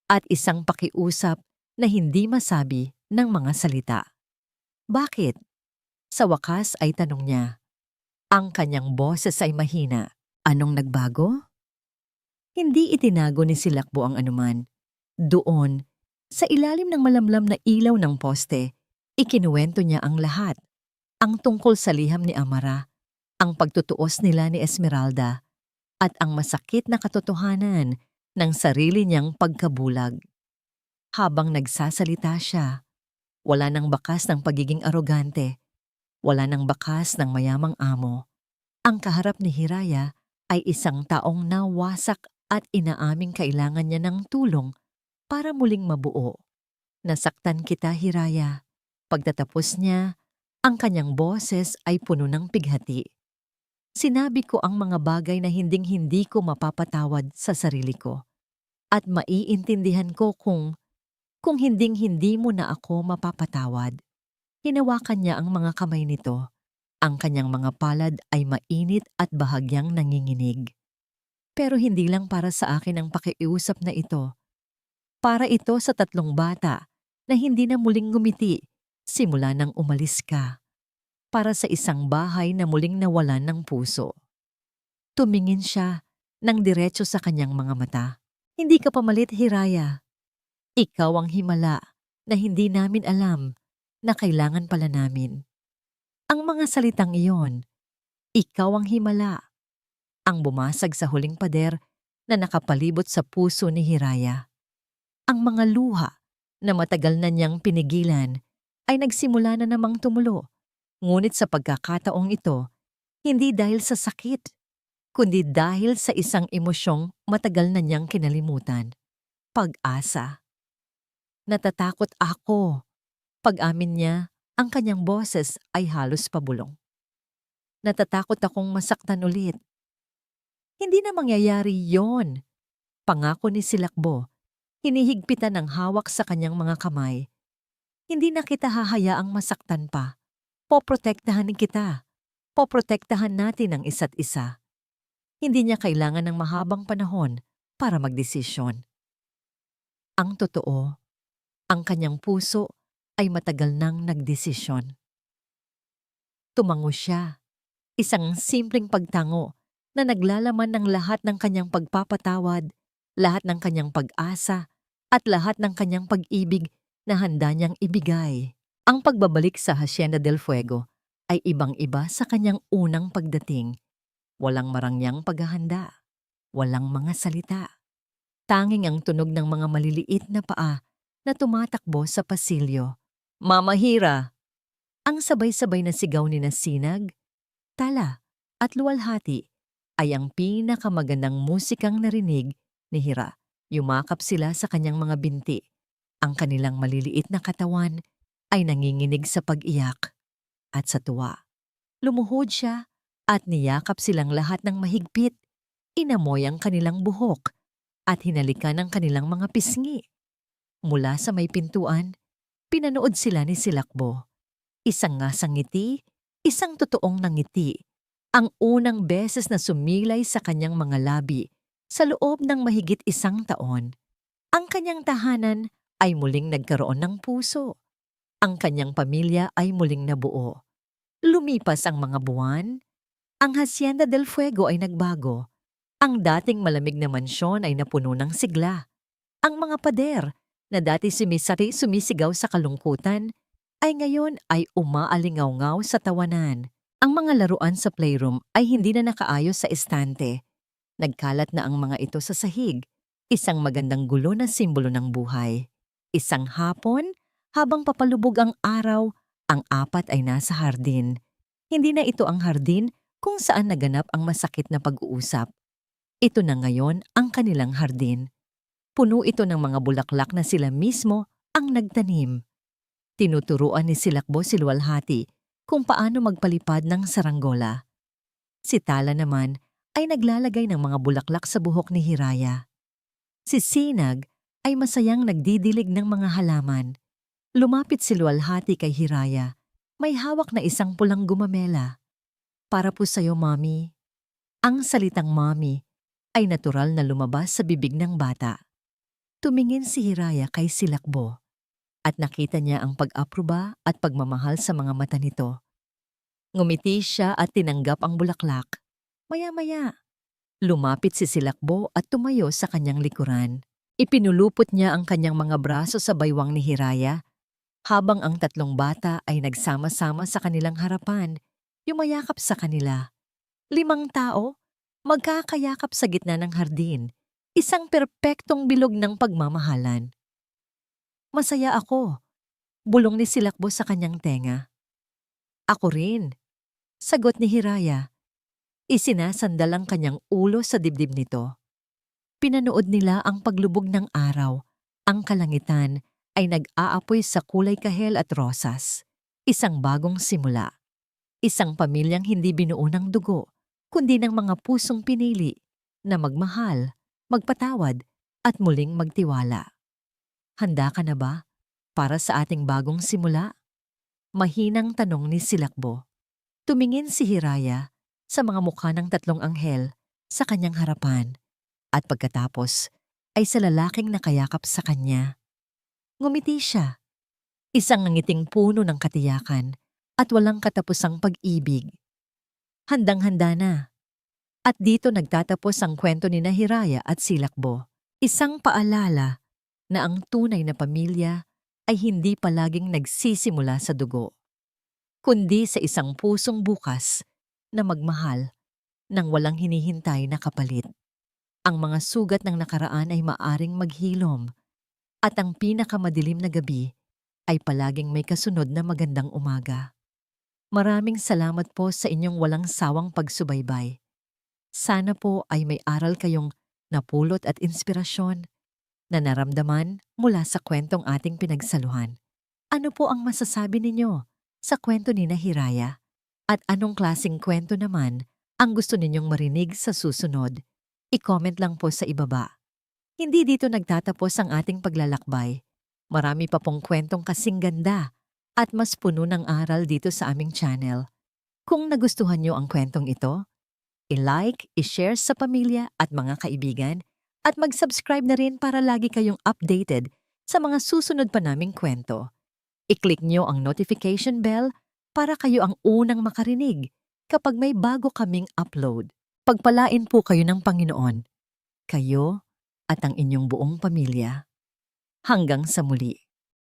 at isang pakiusap na hindi masabi ng mga salita. "Bakit?" Sa wakas ay tanong niya. Ang kanyang boses ay mahina. "Anong nagbago?" Hindi itinago ni Silakbo ang anuman. Doon, sa ilalim ng malamlam na ilaw ng poste, ikinuwento niya ang lahat. Ang tungkol sa liham ni Amara, ang pagtutuos nila ni Esmeralda, at ang masakit na katotohanan ng sarili niyang pagkabulag. Habang nagsasalita siya, wala nang bakas ng pagiging arogante, wala nang bakas ng mayamang amo. Ang kaharap ni Hiraya ay isang taong nawasak at inaaming kailangan niya ng tulong para muling mabuo. "Nasaktan kita, Hiraya." Pagtatapos niya, ang kanyang boses ay puno ng pighati. "Sinabi ko ang mga bagay na hinding-hindi ko mapapatawad sa sarili ko. At maiintindihan ko kung hinding-hindi mo na ako mapapatawad." Hinawakan niya ang mga kamay nito. Ang kanyang mga palad ay mainit at bahagyang nanginginig. "Pero hindi lang para sa akin ang pakiusap na ito. Para ito sa 3 bata na hindi na muling ngumiti simula nang umalis ka. Para sa isang bahay na muling nawalan ng puso." Tumingin siya ng diretso sa kanyang mga mata. "Hindi ka pamalit, Hiraya. Ikaw ang himala na hindi namin alam na kailangan pala namin." Ang mga salitang iyon, "Ikaw ang himala," ang bumasag sa huling pader na nakapalibot sa puso ni Hiraya. Ang mga luha na matagal na niyang pinigilan ay nagsimula na namang tumulo. Ngunit sa pagkakataong ito, hindi dahil sa sakit, kundi dahil sa isang emosyong matagal na niyang kinalimutan: pag-asa. "Natatakot ako." Pag-amin niya, ang kanyang boses ay halos pabulong. "Natatakot akong masaktan ulit." "Hindi na mangyayari yon," pangako ni Silakbo. Hinihigpitan ng hawak sa kanyang mga kamay. "Hindi na kita hahayaang masaktan pa. Poprotektahan kita. Poprotektahan natin ang isa't isa." Hindi niya kailangan ng mahabang panahon para magdesisyon. Ang totoo, ang kanyang puso ay matagal nang nagdesisyon. Tumango siya, isang simpleng pagtango na naglalaman ng lahat ng kanyang pagpapatawad, lahat ng kanyang pag-asa, at lahat ng kanyang pag-ibig na handa niyang ibigay. Ang pagbabalik sa Hacienda del Fuego ay ibang-iba sa kanyang unang pagdating. Walang marangyang paghahanda, walang mga salita. Tanging ang tunog ng mga maliliit na paa na tumatakbo sa pasilyo. Mama Hira! Ang sabay-sabay na sigaw ni na Sinag, Tala at Luwalhati ay ang pinakamagandang musikang narinig ni Hira. Yumakap sila sa kanyang mga binti. Ang kanilang maliliit na katawan ay nanginginig sa pag-iyak at sa tuwa. Lumuhod siya at niyakap silang lahat ng mahigpit. Inamoy ang kanilang buhok at hinalikan ang kanilang mga pisngi. Mula sa may pintuan, pinanood sila ni Silakbo. Isang ngasang ngiti, isang totoong nangiti. Ang unang beses na sumilay sa kanyang mga labi sa loob ng mahigit 1 taon. Ang kanyang tahanan ay muling nagkaroon ng puso. Ang kanyang pamilya ay muling nabuo. Lumipas ang mga buwan, ang Hacienda del Fuego ay nagbago. Ang dating malamig na mansyon ay napuno ng sigla. Ang mga pader na dati sumisigaw sa kalungkutan ay ngayon ay umaalingaw-ngaw sa tawanan. Ang mga laruan sa playroom ay hindi na nakaayos sa estante. Nagkalat na ang mga ito sa sahig, isang magandang gulo na simbolo ng buhay. Isang hapon, habang papalubog ang araw, ang 4 ay nasa hardin. Hindi na ito ang hardin kung saan naganap ang masakit na pag-uusap. Ito na ngayon ang kanilang hardin. Puno ito ng mga bulaklak na sila mismo ang nagtanim. Tinuturuan ni Silakbo si Luwalhati kung paano magpalipad ng saranggola. Si Tala naman ay naglalagay ng mga bulaklak sa buhok ni Hiraya. Si Sinag ay masayang nagdidilig ng mga halaman. Lumapit si Luwalhati kay Hiraya. May hawak na isang pulang gumamela. Para po sa'yo, Mami. Ang salitang Mami ay natural na lumabas sa bibig ng bata. Tumingin si Hiraya kay Silakbo at nakita niya ang pag-aproba at pagmamahal sa mga mata nito. Ngumiti siya at tinanggap ang bulaklak. Maya-maya, lumapit si Silakbo at tumayo sa kanyang likuran. Ipinulupot niya ang kanyang mga braso sa baywang ni Hiraya habang ang 3 bata ay nagsama-sama sa kanilang harapan, yumayakap sa kanila. 5 tao, magkakayakap sa gitna ng hardin, isang perpektong bilog ng pagmamahalan. Masaya ako, bulong ni Silakbo sa kanyang tenga. Ako rin, sagot ni Hiraya. Isinasandal ang kanyang ulo sa dibdib nito. Pinanood nila ang paglubog ng araw. Ang kalangitan ay nag-aapoy sa kulay kahel at rosas. Isang bagong simula. Isang pamilyang hindi binuo ng dugo, kundi ng mga pusong pinili na magmahal, magpatawad at muling magtiwala. Handa ka na ba para sa ating bagong simula? Mahinang tanong ni Silakbo. Tumingin si Hiraya sa mga mukha ng 3 anghel sa kanyang harapan at pagkatapos ay sa lalaking nakayakap sa kanya. Ngumiti siya, isang ngiting puno ng katiyakan at walang katapusang pag-ibig. Handang-handa na. At dito nagtatapos ang kwento ni Hiraya at Silakbo. Isang paalala na ang tunay na pamilya ay hindi palaging nagsisimula sa dugo, kundi sa isang pusong bukas na magmahal nang walang hinihintay na kapalit. Ang mga sugat ng nakaraan ay maaring maghilom at ang pinakamadilim na gabi ay palaging may kasunod na magandang umaga. Maraming salamat po sa inyong walang sawang pagsubaybay. Sana po ay may aral kayong napulot at inspirasyon na naramdaman mula sa kwentong ating pinagsaluhan. Ano po ang masasabi ninyo sa kwento ni Hiraya? At anong klaseng kwento naman ang gusto ninyong marinig sa susunod? I-comment lang po sa ibaba. Hindi dito nagtatapos ang ating paglalakbay. Marami pa pong kwentong kasing ganda at mas puno ng aral dito sa aming channel. Kung nagustuhan nyo ang kwentong ito, i-like, i-share sa pamilya at mga kaibigan at mag-subscribe na rin para lagi kayong updated sa mga susunod pa naming kwento. I-click nyo ang notification bell para kayo ang unang makarinig kapag may bago kaming upload. Pagpalain po kayo ng Panginoon, kayo at ang inyong buong pamilya. Hanggang sa muli.